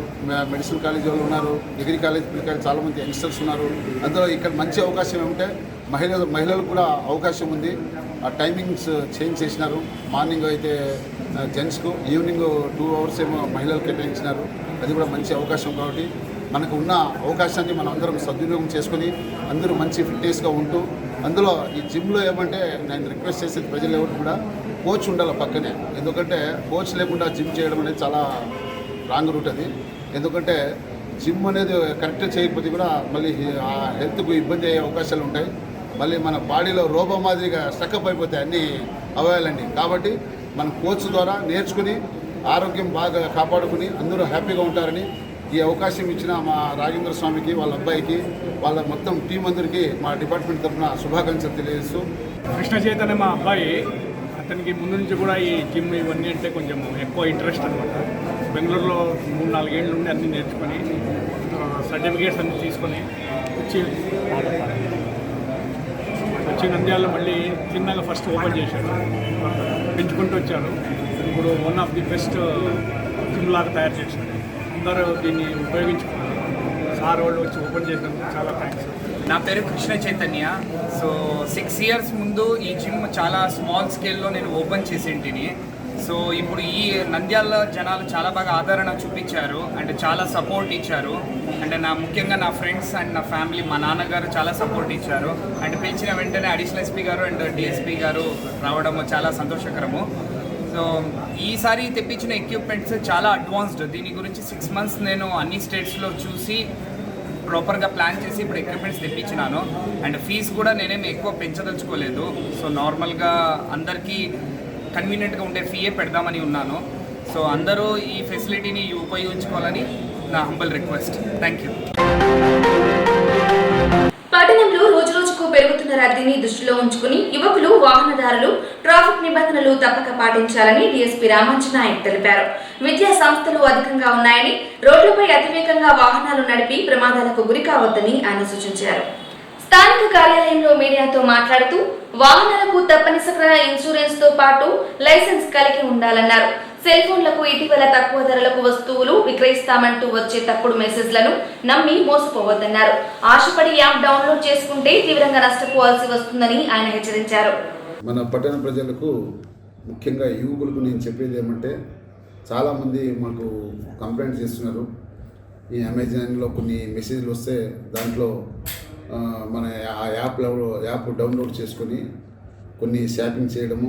మెడిసిన్ కాలేజ్ వాళ్ళు ఉన్నారు, డిగ్రీ కాలేజ్ పిల్లకాయలు చాలామంది యంగ్స్టర్స్ ఉన్నారు. అందులో ఇక్కడ మంచి అవకాశం ఏమంటే మహిళలకు కూడా అవకాశం ఉంది. ఆ టైమింగ్స్ చేంజ్ చేసినారు. మార్నింగ్ అయితే జెంట్స్కు, ఈవినింగ్ 2 hours ఏమో మహిళలకు కేటాయించినారు. అది కూడా మంచి అవకాశం. కాబట్టి మనకు ఉన్న అవకాశాన్ని మనం అందరం సద్వినియోగం చేసుకొని అందరూ మంచి ఫిట్నెస్గా ఉంటూ, అందులో ఈ జిమ్లో ఏమంటే నేను రిక్వెస్ట్ చేసేది ప్రజలు ఎవరు కూడా కోచ్ ఉండాలి పక్కనే. ఎందుకంటే కోచ్ లేకుండా జిమ్ చేయడం అనేది చాలా రాంగ్ రూట్ అది. ఎందుకంటే జిమ్ అనేది కరెక్ట్గా చేయకపోతే కూడా మళ్ళీ ఆ హెల్త్కు ఇబ్బంది అయ్యే అవకాశాలు ఉంటాయి. మళ్ళీ మన బాడీలో రోబో మాదిరిగా స్టక్అప్ అయిపోతాయి అన్ని అవయవాలన్నీ. కాబట్టి మనం కోచ్ ద్వారా నేర్చుకుని ఆరోగ్యం బాగా కాపాడుకుని అందరూ హ్యాపీగా ఉంటారని ఈ అవకాశం ఇచ్చిన మా రాఘవేంద్ర స్వామికి, వాళ్ళ అబ్బాయికి, వాళ్ళ మొత్తం టీం అందరికీ మా డిపార్ట్మెంట్ తరఫున శుభాకాంక్షలు తెలియజేస్తూ. కృష్ణ చైతన్య మా అబ్బాయి, అతనికి ముందు నుంచి కూడా ఈ జిమ్ ఇవన్నీ అంటే కొంచెం ఎక్కువ ఇంట్రెస్ట్ అనమాట. బెంగళూరులో 3-4 ఏళ్ళ నుండి అన్నీ నేర్చుకొని సర్టిఫికేట్స్ అన్నీ తీసుకొని వచ్చి నంద్యాలలో మళ్ళీ చిన్నగా ఫస్ట్ ఓపెన్ చేశాడు, పెంచుకుంటూ వచ్చారు. ఇప్పుడు one of the best gym లాగా తయారు చేశాడు. అందరూ దీన్ని ఉపయోగించుకున్నారు. సార్ వాళ్ళు వచ్చి ఓపెన్ చేసినందుకు చాలా థ్యాంక్స్. నా పేరు కృష్ణ చైతన్య. సో 6 years ముందు ఈ జిమ్ చాలా స్మాల్ స్కేల్లో నేను ఓపెన్ చేసింటిని. సో ఇప్పుడు ఈ నంద్యాల జనాలు చాలా బాగా ఆదరణ చూపించారు అండ్ చాలా సపోర్ట్ ఇచ్చారు. అండ్ ముఖ్యంగా నా ఫ్రెండ్స్ అండ్ నా ఫ్యామిలీ, మా నాన్నగారు చాలా సపోర్ట్ ఇచ్చారు. అండ్ పిలిచిన వెంటనే అడిషనల్ SP గారు అండ్ DSP గారు రావడము చాలా సంతోషకరము. సో ఈసారి తెప్పించిన ఎక్విప్మెంట్స్ చాలా అడ్వాన్స్డ్. దీని గురించి 6 months నేను అన్ని స్టేట్స్లో చూసి ప్రాపర్గా ప్లాన్ చేసి ఇప్పుడు ఎక్విప్మెంట్స్ తెప్పించినాను. అండ్ ఫీజు కూడా నేనేమి ఎక్కువ పెంచదలుచుకోలేదు. సో నార్మల్గా అందరికీ కన్వీనియంట్గా ఉండే ఫీయే పెడదామని ఉన్నాను. సో అందరూ ఈ ఫెసిలిటీని ఉపయోగించుకోవాలని నా హంబల్ రిక్వెస్ట్. Thank you. పట్టణంలో రోజురోజుకు పెరుగుతున్న రద్దీని దృష్టిలో ఉంచుకుని యువకులు, వాహనదారులు ట్రాఫిక్ నిబంధనలు తప్పక పాటించాలని DSP రామాంజన్ నాయక్ తెలిపారు. విద్యా సంస్థలు అధికంగా ఉన్నాయని, రోడ్లపై అతివేగంగా వాహనాలు నడిపి ప్రమాదాలకు గురి కావద్దని ఆయన సూచించారు. స్థానిక కార్యాలయంలో మీడియాతో మాట్లాడుతూ వాహనాలకు తప్పనిసరిగా ఇన్సూరెన్స్ తో పాటు లైసెన్స్ కలిగి ఉండాలన్నారు. సెల్ ఫోన్లకు ఇటీవల తక్కువ ధరలకు వస్తువులు విక్రయిస్తామంటూ వచ్చే తప్పుడు మెసేజ్లను నమ్మి మోసపోవద్దన్నారు. ఆశపడి యాప్ డౌన్లోడ్ చేసుకుంటే తీవ్రంగా నష్టపోవాల్సి వస్తుందని ఆయన హెచ్చరించారు. మన పట్టణ ప్రజలకు, ముఖ్యంగా యువకులకు నేను చెప్పేది ఏమంటే, చాలామంది మాకు కంప్లైంట్ చేస్తున్నారు. ఈ అమెజాన్లో కొన్ని మెసేజ్లు వస్తే దాంట్లో మన ఆ యాప్ డౌన్లోడ్ చేసుకొని కొన్ని షాపింగ్ చేయడము,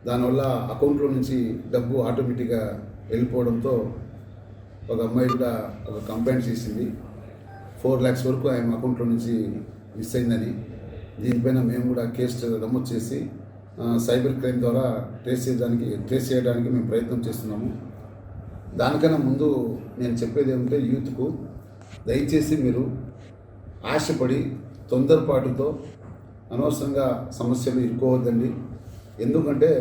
దానివల్ల అకౌంట్లో నుంచి డబ్బు ఆటోమేటిక్గా వెళ్ళిపోవడంతో ఒక అమ్మాయి కూడా ఒక కంప్లైంట్ చేసింది. 4 lakhs వరకు ఆయన అకౌంట్లో నుంచి మిస్ అయిందని. దీనిపైన మేము కూడా కేసు నమోదు చేసి సైబర్ క్రైమ్ ద్వారా ట్రేస్ చేయడానికి మేము ప్రయత్నం చేస్తున్నాము. దానికన్నా ముందు నేను చెప్పేది ఏమంటే, యూత్కు దయచేసి మీరు ఆశపడి తొందరపాటుతో అనవసరంగా సమస్యలు ఇరుకోవద్దండి. ఎందుకంటే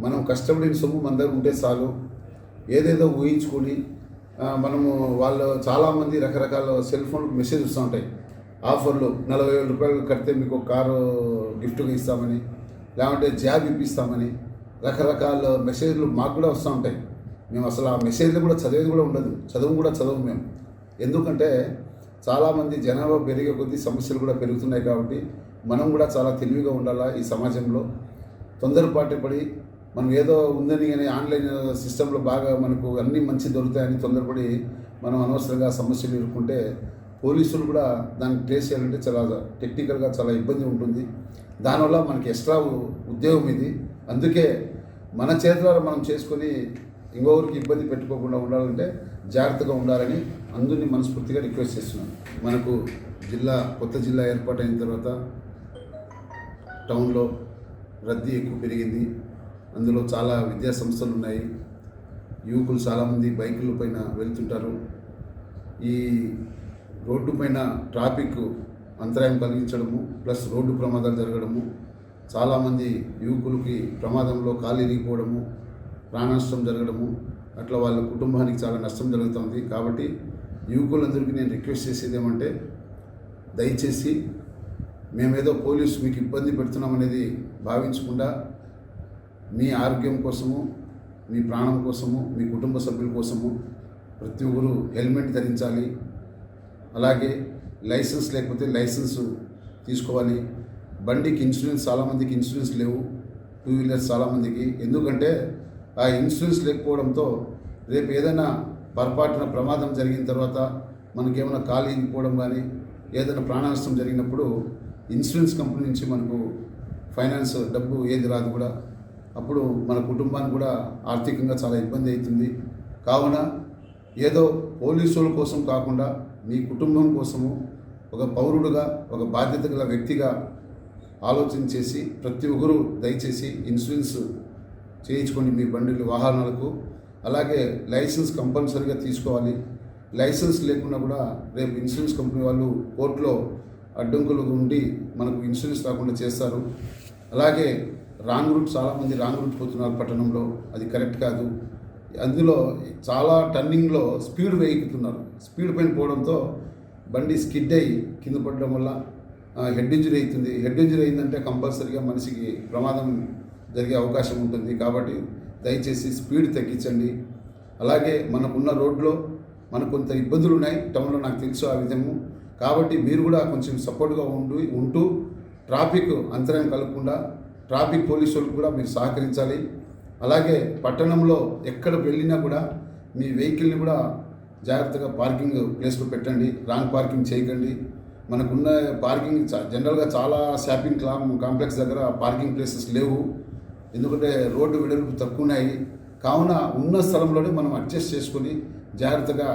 మనం కష్టపడిన సొమ్ము మన దగ్గర ఉంటే చాలు. ఏదేదో ఊహించుకొని మనము వాళ్ళు చాలామంది రకరకాల సెల్ ఫోన్ మెసేజ్ వస్తూ ఉంటాయి. ఆఫర్లు 40,000 రూపాయలు కడితే మీకు కారు గిఫ్ట్గా ఇస్తామని, లేకుంటే జాబ్ ఇప్పిస్తామని రకరకాల మెసేజ్లు మాకు కూడా వస్తూ ఉంటాయి. మేము అసలు ఆ మెసేజ్లు కూడా చదివేది కూడా ఉండదు, చదవము మేము. ఎందుకంటే చాలామంది జనాభా పెరిగే కొద్దీ సమస్యలు కూడా పెరుగుతున్నాయి. కాబట్టి మనం కూడా చాలా తెలివిగా ఉండాలా. ఈ సమాజంలో తొందరపాటు పడి మనం ఏదో ఉందని కానీ ఆన్లైన్ సిస్టంలో బాగా మనకు అన్నీ మంచి దొరుకుతాయని తొందరపడి మనం అనవసరంగా సమస్యలు ఎదుర్కొంటే పోలీసులు కూడా దాన్ని ట్రేస్ చేయాలంటే చాలా టెక్నికల్గా చాలా ఇబ్బంది ఉంటుంది. దానివల్ల మనకి ఎక్స్ట్రా ఉద్యోగం ఇది. అందుకే మన చేతులారా మనం చేసుకొని ఇంకొకరికి ఇబ్బంది పెట్టుకోకుండా ఉండాలంటే జాగ్రత్తగా ఉండాలని అందరినీ మనస్ఫూర్తిగా రిక్వెస్ట్ చేస్తున్నాను. మనకు కొత్త జిల్లా ఏర్పాటైన తర్వాత టౌన్లో రద్దీ ఎక్కువ పెరిగింది. అందులో చాలా విద్యా సంస్థలు ఉన్నాయి. యువకులు చాలామంది బైకుల పైన వెళ్తుంటారు. ఈ రోడ్డు పైన ట్రాఫిక్ అంతరాయం కలిగించడము ప్లస్ రోడ్డు ప్రమాదాలు జరగడము, చాలామంది యువకులకి ప్రమాదంలో కాలు ఇరిగిపోవడము, ప్రాణనష్టం జరగడము, అట్లా వాళ్ళ కుటుంబానికి చాలా నష్టం జరుగుతుంది. కాబట్టి యువకులందరికీ నేను రిక్వెస్ట్ చేసేది ఏమంటే దయచేసి మేమేదో పోలీసు మీకు ఇబ్బంది పెడుతున్నామనేది భావించకుండా మీ ఆరోగ్యం కోసము, మీ ప్రాణం కోసము, మీ కుటుంబ సభ్యుల కోసము ప్రతి ఒక్కరు హెల్మెట్ ధరించాలి. అలాగే లైసెన్స్ లేకపోతే లైసెన్స్ తీసుకోవాలి. బండికి ఇన్సూరెన్స్, చాలామందికి ఇన్సూరెన్స్ లేవు, 2 వీలర్స్ చాలామందికి. ఎందుకంటే ఆ ఇన్సూరెన్స్ లేకపోవడంతో రేపు ఏదైనా పొరపాటున ప్రమాదం జరిగిన తర్వాత మనకేమైనా కాలు ఇరిగిపోవడం కానీ ఏదైనా ప్రాణ నష్టం జరిగినప్పుడు ఇన్సూరెన్స్ కంపెనీ నుంచి మనకు ఫైనాన్స్ డబ్బు ఏది రాదు కూడా. అప్పుడు మన కుటుంబానికి కూడా ఆర్థికంగా చాలా ఇబ్బంది అవుతుంది. కావున ఏదో పోలీసుల కోసం కాకుండా మీ కుటుంబం కోసము ఒక పౌరుడుగా, ఒక బాధ్యత గల వ్యక్తిగా ఆలోచన చేసి ప్రతి ఒక్కరూ దయచేసి ఇన్సూరెన్స్ చేయించుకోండి మీ బండిలు, వాహనాలకు. అలాగే లైసెన్స్ కంపల్సరీగా తీసుకోవాలి. లైసెన్స్ లేకుండా కూడా రేపు ఇన్సూరెన్స్ కంపెనీ వాళ్ళు కోర్టులో అడ్డంకులు ఉండి మనకు ఇన్సూరెన్స్ రాకుండా చేస్తారు. అలాగే రాంగ్ రూట్, చాలామంది రాంగ్ రూట్ పోతున్నారు పట్టణంలో, అది కరెక్ట్ కాదు. అందులో చాలా టర్నింగ్లో స్పీడ్ వేయిస్తున్నారు. స్పీడ్ పైన పోవడంతో బండి స్కిడ్ అయ్యి కింద పడడం వల్ల హెడ్ ఇంజరీ అవుతుంది. హెడ్ ఇంజరీ అయిందంటే కంపల్సరీగా మనిషికి ప్రమాదం జరిగే అవకాశం ఉంటుంది. కాబట్టి దయచేసి స్పీడ్ తగ్గించండి. అలాగే మనకున్న రోడ్లో మనకు కొంత ఇబ్బందులు ఉన్నాయి టౌన్లో, నాకు తెలుసు ఆ విధము. కాబట్టి మీరు కూడా కొంచెం సపోర్ట్గా ఉంటూ ట్రాఫిక్ అంతరాయం కలగకుండా ట్రాఫిక్ పోలీసులకు కూడా మీరు సహకరించాలి. అలాగే పట్టణంలో ఎక్కడ వెళ్ళినా కూడా మీ వెహికల్ని కూడా జాగ్రత్తగా పార్కింగ్ ప్లేస్లో పెట్టండి. రాంగ్ పార్కింగ్ చేయకండి. మనకున్న పార్కింగ్ జనరల్గా చాలా షాపింగ్ కాంప్లెక్స్ దగ్గర పార్కింగ్ ప్లేసెస్ లేవు. ఎందుకంటే రోడ్డు వెడల్పు తక్కువ ఉన్నాయి. కావున ఉన్న స్థలంలోనే మనం అడ్జస్ట్ చేసుకొని జాగ్రత్తగా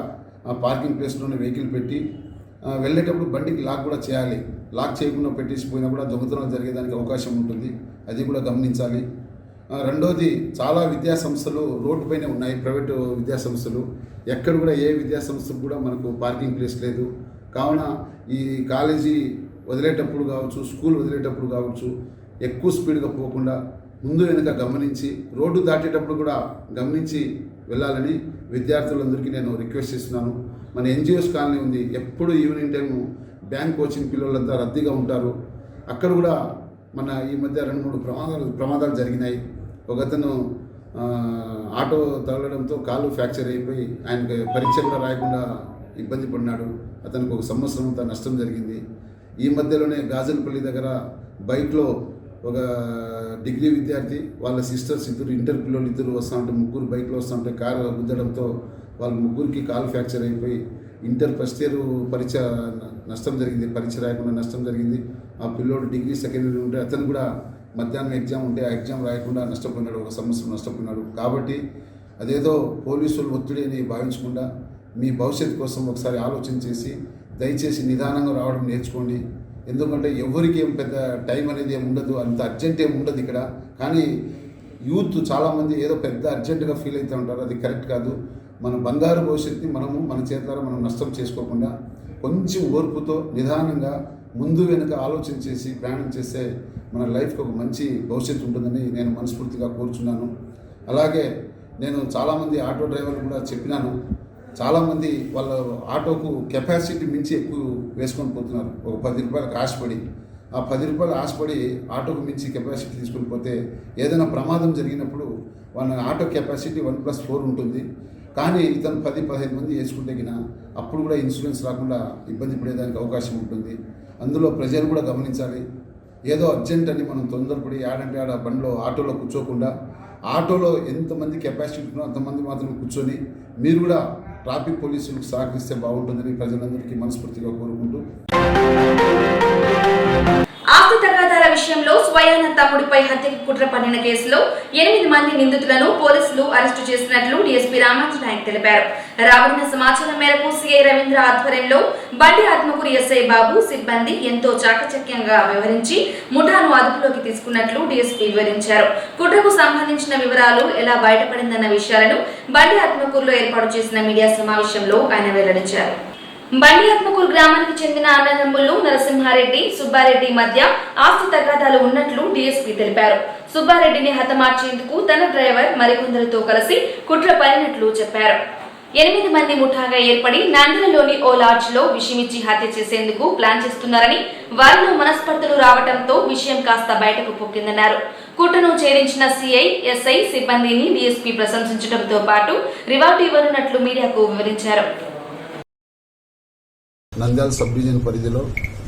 ఆ పార్కింగ్ ప్లేస్లోనే వెహికల్ పెట్టి వెళ్ళేటప్పుడు బండికి లాక్ కూడా చేయాలి. లాక్ చేయకుండా పెట్టేసిపోయినా కూడా దొంగతనం జరిగేదానికి అవకాశం ఉంటుంది. అది కూడా గమనించాలి. రెండోది, చాలా విద్యా సంస్థలు రోడ్డు పైన ఉన్నాయి, ప్రైవేటు విద్యా సంస్థలు. ఎక్కడ కూడా ఏ విద్యా సంస్థకు కూడా మనకు పార్కింగ్ ప్లేస్ లేదు. కావున ఈ కాలేజీ వదిలేటప్పుడు కావచ్చు, స్కూల్ వదిలేటప్పుడు కావచ్చు, ఎక్కువ స్పీడ్గా పోకుండా ముందు వెనుక గమనించి, రోడ్డు దాటేటప్పుడు కూడా గమనించి వెళ్ళాలని విద్యార్థులందరికీ నేను రిక్వెస్ట్ చేస్తున్నాను. మన ఎన్జిఓస్ కాలనీ ఉంది, ఎప్పుడు ఈవినింగ్ టైము బ్యాంక్ కోచింగ్ పిల్లలంతా రద్దీగా ఉంటారు. అక్కడ కూడా మన ఈ మధ్య 2-3 ప్రమాదాలు జరిగినాయి. ఒకతను ఆటో తగలడంతో కాలు ఫ్రాక్చర్ అయిపోయి ఆయనకి పరీక్ష కూడా రాయకుండా ఇబ్బంది పడినాడు. అతనికి 1 సంవత్సరం అంతా నష్టం జరిగింది. ఈ మధ్యలోనే గాజులపల్లి దగ్గర బైక్లో ఒక డిగ్రీ విద్యార్థి వాళ్ళ సిస్టర్స్ ఇద్దరు, ఇంటర్ పిల్లలు ఇద్దరు వస్తూ ఉంటే, 3 బైక్లో వస్తూ ఉంటే కారు గుద్దడంతో వాళ్ళ 3కి కాలు ఫ్రాక్చర్ అయిపోయి ఇంటర్ ఫస్ట్ ఇయర్ పరీక్ష నష్టం జరిగింది, పరీక్ష రాయకుండా నష్టం జరిగింది. ఆ పిల్లోడు డిగ్రీ సెకండ్ ఇయర్ ఉంటే అతను కూడా మధ్యాహ్నం ఎగ్జామ్ ఉంటే ఆ ఎగ్జామ్ రాయకుండా నష్టపోయినాడు, 1 సంవత్సరం నష్టపోయినాడు. కాబట్టి అదేదో పోలీసులు ఒత్తిడి అని భావించకుండా మీ భవిష్యత్తు కోసం ఒకసారి ఆలోచన చేసి దయచేసి నిదానంగా రావడం నేర్చుకోండి. ఎందుకంటే ఎవరికి ఏం పెద్ద టైం అనేది ఏమి ఉండదు, అంత అర్జెంట్ ఏమి ఉండదు ఇక్కడ. కానీ యూత్ చాలామంది ఏదో పెద్ద అర్జెంటుగా ఫీల్ అవుతూ ఉంటారు, అది కరెక్ట్ కాదు. మన బంగారు భవిష్యత్తుని మన చేతులారా మనం నష్టం చేసుకోకుండా కొంచెం ఓర్పుతో నిదానంగా ముందు వెనుక ఆలోచన చేసి ప్రయాణం చేస్తే మన లైఫ్కి ఒక మంచి భవిష్యత్తు ఉంటుందని నేను మనస్ఫూర్తిగా కోరుచున్నాను. అలాగే నేను చాలామంది ఆటో డ్రైవర్లు కూడా చెప్పినాను. చాలామంది వాళ్ళ ఆటోకు కెపాసిటీ మించి ఎక్కువ వేసుకొని పోతున్నారు. ఒక 10 రూపాయలకు ఆశపడి, ఆ 10 రూపాయలు ఆశపడి ఆటోకు మించి కెపాసిటీ తీసుకొని పోతే ఏదైనా ప్రమాదం జరిగినప్పుడు వాళ్ళ ఆటో కెపాసిటీ 1+4 ఉంటుంది. కానీ ఇతను 10-15 మంది వేసుకుంటే గిన అప్పుడు కూడా ఇన్సూరెన్స్ రాకుండా ఇబ్బంది పడేదానికి అవకాశం ఉంటుంది. అందులో ప్రజలు కూడా గమనించాలి. ఏదో అర్జెంట్ అని మనం తొందరపడి ఆడంటే ఆడ బండిలో ఆటోలో కూర్చోకుండా ఆటోలో ఎంతమంది కెపాసిటీ ఉంటుందో అంతమంది మాత్రం కూర్చొని మీరు కూడా ట్రాఫిక్ పోలీసులకు సహకరిస్తే బాగుంటుందని ప్రజలందరికీ మనస్ఫూర్తిగా కోరుకుంటూ, ఆస్తి తగాదాల విషయంలో స్వయాన తమ్ముడిపై హత్యకు కుట్ర పన్నిన కేసులో 8 మంది నిందితులను పోలీసులు అరెస్టు చేసినట్లు డీఎస్పీ రామాంజన్ నాయక్ తెలిపారు. రాబడిన సమాచారం మేరకు సీఐ రవీంద్ర ఆధ్వర్యంలో బండి ఆత్మకూరు ఎస్ఐ బాబు సిబ్బంది ఎంతో చాకచక్యంగా వ్యవహరించి ముఠాను అదుపులోకి తీసుకున్నట్లు డీఎస్పీ వివరించారు. కుట్రకు సంబంధించిన వివరాలు ఎలా బయటపడిందన్న విషయాలను బండి ఆత్మకూరులో ఏర్పాటు చేసిన మీడియా సమావేశంలో ఆయన వెల్లడించారు. బండి ఆత్మకూరు గ్రామానికి చెందిన అన్నదమ్ములు నరసింహారెడ్డి, సుబ్బారెడ్డి మధ్య ఆస్తి తగాదాలు ఉన్నట్లు డీఎస్పీ తెలిపారు. సుబ్బారెడ్డిని హతమార్చేందుకు తన డ్రైవర్ మరికొందరితో కలిసి కుట్ర పన్నినట్లు చెప్పారు. 8 మంది ముఠాగా ఏర్పడి నంద్యాలలోని ఓ లాడ్జ్ లో విషమిచ్చి హత్య చేసేందుకు ప్లాన్ చేస్తున్నారని, వారిలో మనస్పర్ధలు రావడంతో విషయం కాస్త బయటకు పొక్కిందన్నారు. కుట్రను ఛేదించిన సీఐ, ఎస్ఐ సిబ్బందిని డీఎస్పీ ప్రశంసించడంతో పాటు రివార్డు ఇవ్వనున్నట్లు మీడియాకు వివరించారు. నంద్యాల సబ్ డివిజన్ పరిధిలో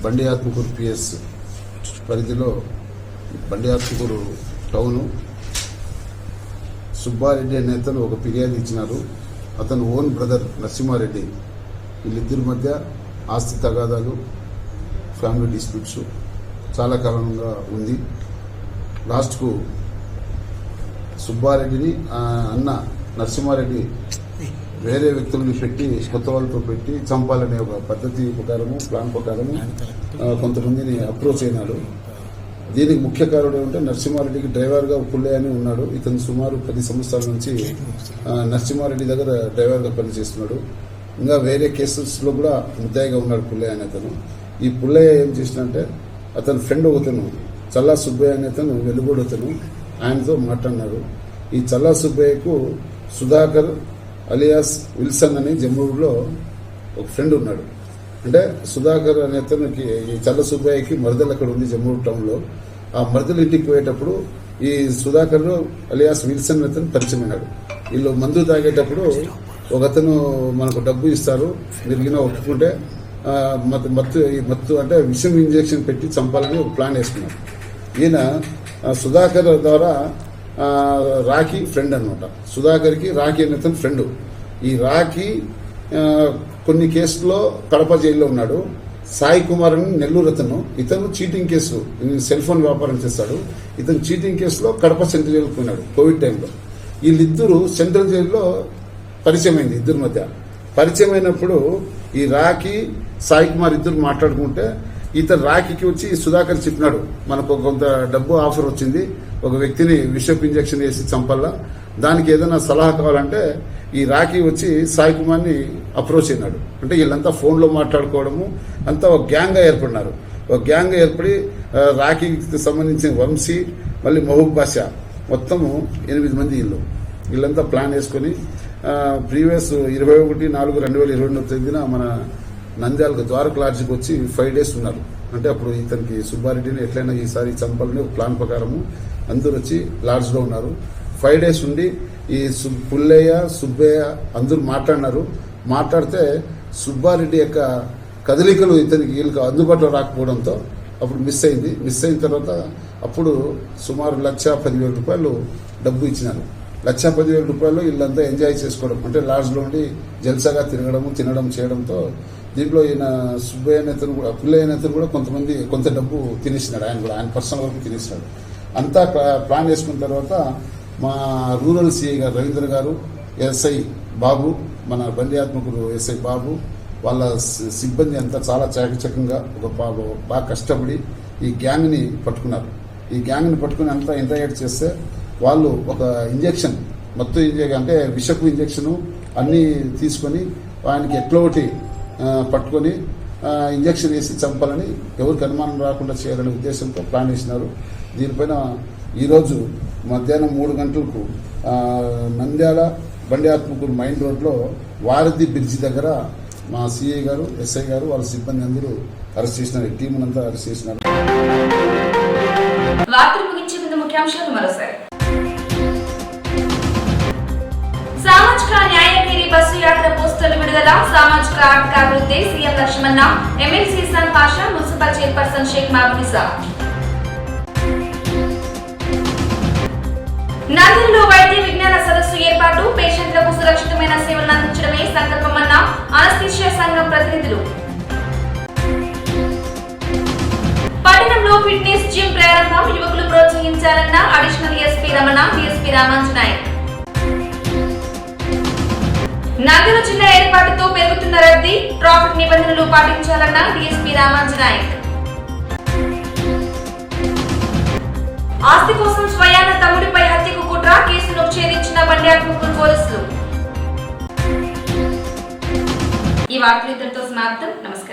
బండి ఆత్మకూరు పిఎస్ పరిధిలో బండి ఆత్మకూరు టౌను సుబ్బారెడ్డి అనే అతను ఒక ఫిర్యాదు ఇచ్చినారు. అతను ఓన్ బ్రదర్ నరసింహారెడ్డి, వీళ్ళిద్దరి మధ్య ఆస్తి తగాదాలు, ఫ్యామిలీ డిస్ప్యూట్స్ చాలా కాలంగా ఉంది. లాస్ట్కు సుబ్బారెడ్డిని అన్న నరసింహారెడ్డి వేరే వ్యక్తులను పెట్టి కొత్త వాళ్ళతో పెట్టి చంపాలనే ఒక పద్ధతి ప్రకారము, ప్లాన్ ప్రకారము కొంతమందిని అప్రోచ్ అయినాడు. దీనికి ముఖ్య కారణం ఏమంటే నరసింహారెడ్డికి డ్రైవర్గా పుల్లయ్య అని ఉన్నాడు. ఇతను సుమారు 10 సంవత్సరాల నుంచి నరసింహారెడ్డి దగ్గర డ్రైవర్గా పనిచేస్తున్నాడు. ఇంకా వేరే కేసెస్లో కూడా ముద్దాయిగా ఉన్నాడు పుల్లయ్య అనే అతను. ఈ పుల్లయ్య ఏం చేసినంటే అతని ఫ్రెండ్ ఒకతను చల్లా సుబ్బయ్య అనే అతను వెలుగోడు అతను, ఆయనతో మాట్లాడినారు. ఈ చల్లా సుబ్బయ్యకు సుధాకర్ అలియాస్ విల్సన్ అని జమ్మూరులో ఒక ఫ్రెండ్ ఉన్నాడు. అంటే సుధాకర్ అనే అతనికి ఈ చల్ల సుబ్బయ్యకి మరదలు అక్కడ ఉంది జమ్మూరు టౌన్లో. ఆ మరదలు ఇంటికి పోయేటప్పుడు ఈ సుధాకర్ అలియాస్ విల్సన్ అతను పరిచయమైనాడు. వీళ్ళు మందు తాగేటప్పుడు ఒక అతను మనకు డబ్బు ఇస్తారు, తిరిగినా ఒప్పుకుంటే మత్తు అంటే విషం ఇంజెక్షన్ పెట్టి చంపాలని ఒక ప్లాన్ వేసుకున్నారు. ఈయన సుధాకర్ ద్వారా రాఖీ ఫ్రెండ్ అనమాట. సుధాకర్కి రాఖీ అనే అతను ఫ్రెండ్. ఈ రాఖీ కొన్ని కేసులో కడప జైల్లో ఉన్నాడు. సాయి కుమార్ అని నెల్లూరు అతను, ఇతను చీటింగ్ కేసు, సెల్ ఫోన్ వ్యాపారం చేస్తాడు. ఇతను చీటింగ్ కేసులో కడప సెంట్రల్ జైలుకు పోయినాడు కోవిడ్ టైంలో. వీళ్ళిద్దరూ సెంట్రల్ జైల్లో పరిచయం అయింది. ఇద్దరి మధ్య పరిచయం అయినప్పుడు ఈ రాఖీ సాయి కుమార్ ఇద్దరు మాట్లాడుకుంటే ఇతను రాఖీకి వచ్చి సుధాకర్ చెప్పినాడు, మనకు కొంత డబ్బు ఆఫర్ వచ్చింది, ఒక వ్యక్తిని విషపు ఇంజక్షన్ వేసి చంపాలా, దానికి ఏదైనా సలహా కావాలంటే ఈ రాఖీ వచ్చి సాయి కుమార్ని అప్రోచ్ అయినాడు. అంటే వీళ్ళంతా ఫోన్లో మాట్లాడుకోవడము, అంతా ఒక గ్యాంగ్గా ఏర్పడినారు. ఒక గ్యాంగ్గా ఏర్పడి రాఖీకి సంబంధించిన వంశీ, మళ్ళీ మహబూబ్ బాషా, మొత్తము 8 మంది వీళ్ళంతా ప్లాన్ వేసుకొని ప్రీవియస్ 21/4/2022 తేదీన మన నంద్యాల ద్వారక లాడ్జికి వచ్చి 5 days ఉన్నారు. అంటే అప్పుడు ఇతనికి సుబ్బారెడ్డిని ఎట్లయినా ఈసారి చంపాలని ఒక ప్లాన్ ప్రకారము అందరూ వచ్చి లాడ్జ్లో ఉన్నారు. 5 days ఉండి ఈ పుల్లయ్య, సుబ్బయ్య అందరూ మాట్లాడినారు. మాట్లాడితే సుబ్బారెడ్డి యొక్క కదలికలు ఇతనికి వీళ్ళకి అందుబాటులో రాకపోవడంతో అప్పుడు మిస్ అయింది. మిస్ అయిన తర్వాత అప్పుడు సుమారు 1,10,000 రూపాయలు డబ్బు ఇచ్చినారు. 1,10,000 రూపాయలు వీళ్ళంతా ఎంజాయ్ చేసుకోవడం, అంటే లాడ్జ్లో ఉండి జల్సాగా తిరగడము, తినడం చేయడంతో దీంట్లో ఈయన సుబ్బయ్య నేతను కూడా, పుల్లయ్య నేతను కూడా కొంత డబ్బు తినేసినాడు. ఆయన పర్సనల్ వరకు తినేసినాడు. అంతా ప్లాన్ చేసుకున్న తర్వాత మా రూరల్ సిఐ గారు రవీంద్ర గారు, ఎస్ఐ బాబు, మన బండి ఆత్మకూరు ఎస్ఐ బాబు, వాళ్ళ సిబ్బంది అంతా చాలా చాకచక్యంగా బాగా కష్టపడి ఈ గ్యాంగ్ని పట్టుకున్నారు. ఈ గ్యాంగ్ని పట్టుకుని అంతా ఇంటరాక్ట్ చేస్తే వాళ్ళు ఒక ఇంజెక్షన్, మత్తు ఇంజెక్షన్ అంటే విషపు ఇంజెక్షను అన్నీ తీసుకొని ఆయనకి ఎట్లా ఒకటి పట్టుకొని ఇంజక్షన్ వేసి చంపాలని ఎవరికి అనుమానం రాకుండా చేయాలనే ఉద్దేశంతో ప్లాన్ వేసినారు. దీనిపైన ఈరోజు మధ్యాహ్నం 3 గంటలకు నంద్యాల బండి ఆత్మకూరు మైన్ రోడ్లో వారధి బ్రిడ్జి దగ్గర మా సిఐ గారు, ఎస్ఐ గారు, వాళ్ళ సిబ్బంది అందరూ అరెస్ట్ చేసినారు. ఈ టీం అంతా అరెస్ట్ చేసినారు. సామాజిక న్యాయగిరి బస్సు యాత్ర పోస్టర్లు విడుదల. సామాజిక ఆర్థిక అభివృద్ధి CM Lakshmana, MLC Ehsan Pasha, municipal chairperson Sheikh Mahabunisa. నంద్యాలలో వైద్య విజ్ఞాన సదస్సు ఏర్పాటు. పేషెంట్లకు సురక్షితమైన సేవలను అందించడమే సంకల్పమన్న అనస్థీషియా సంఘం ప్రతినిధులు. పట్టణంలో ఫిట్నెస్ జిమ్ ప్రారంభం. యువకులు ప్రోత్సహించాలన్న additional SP Ramana, DSP Ramanjanayak. Nandyal జిల్లా ఏర్పాటుతో పెరుగుతున్న రద్దీ. ట్రాఫిక్ నిబంధనలు పాటించాలన్న డిఎస్పీ రామాంజనాయక్. ఆస్తి కోసం స్వయాన తమ్ముడిపై హత్యకు కుట్ర. కేసును ఛేదించిన బండి ఆత్మకూరు పోలీసులు. ఈ వార్తలు ఇద్దరితో సమాప్తం. నమస్కారం.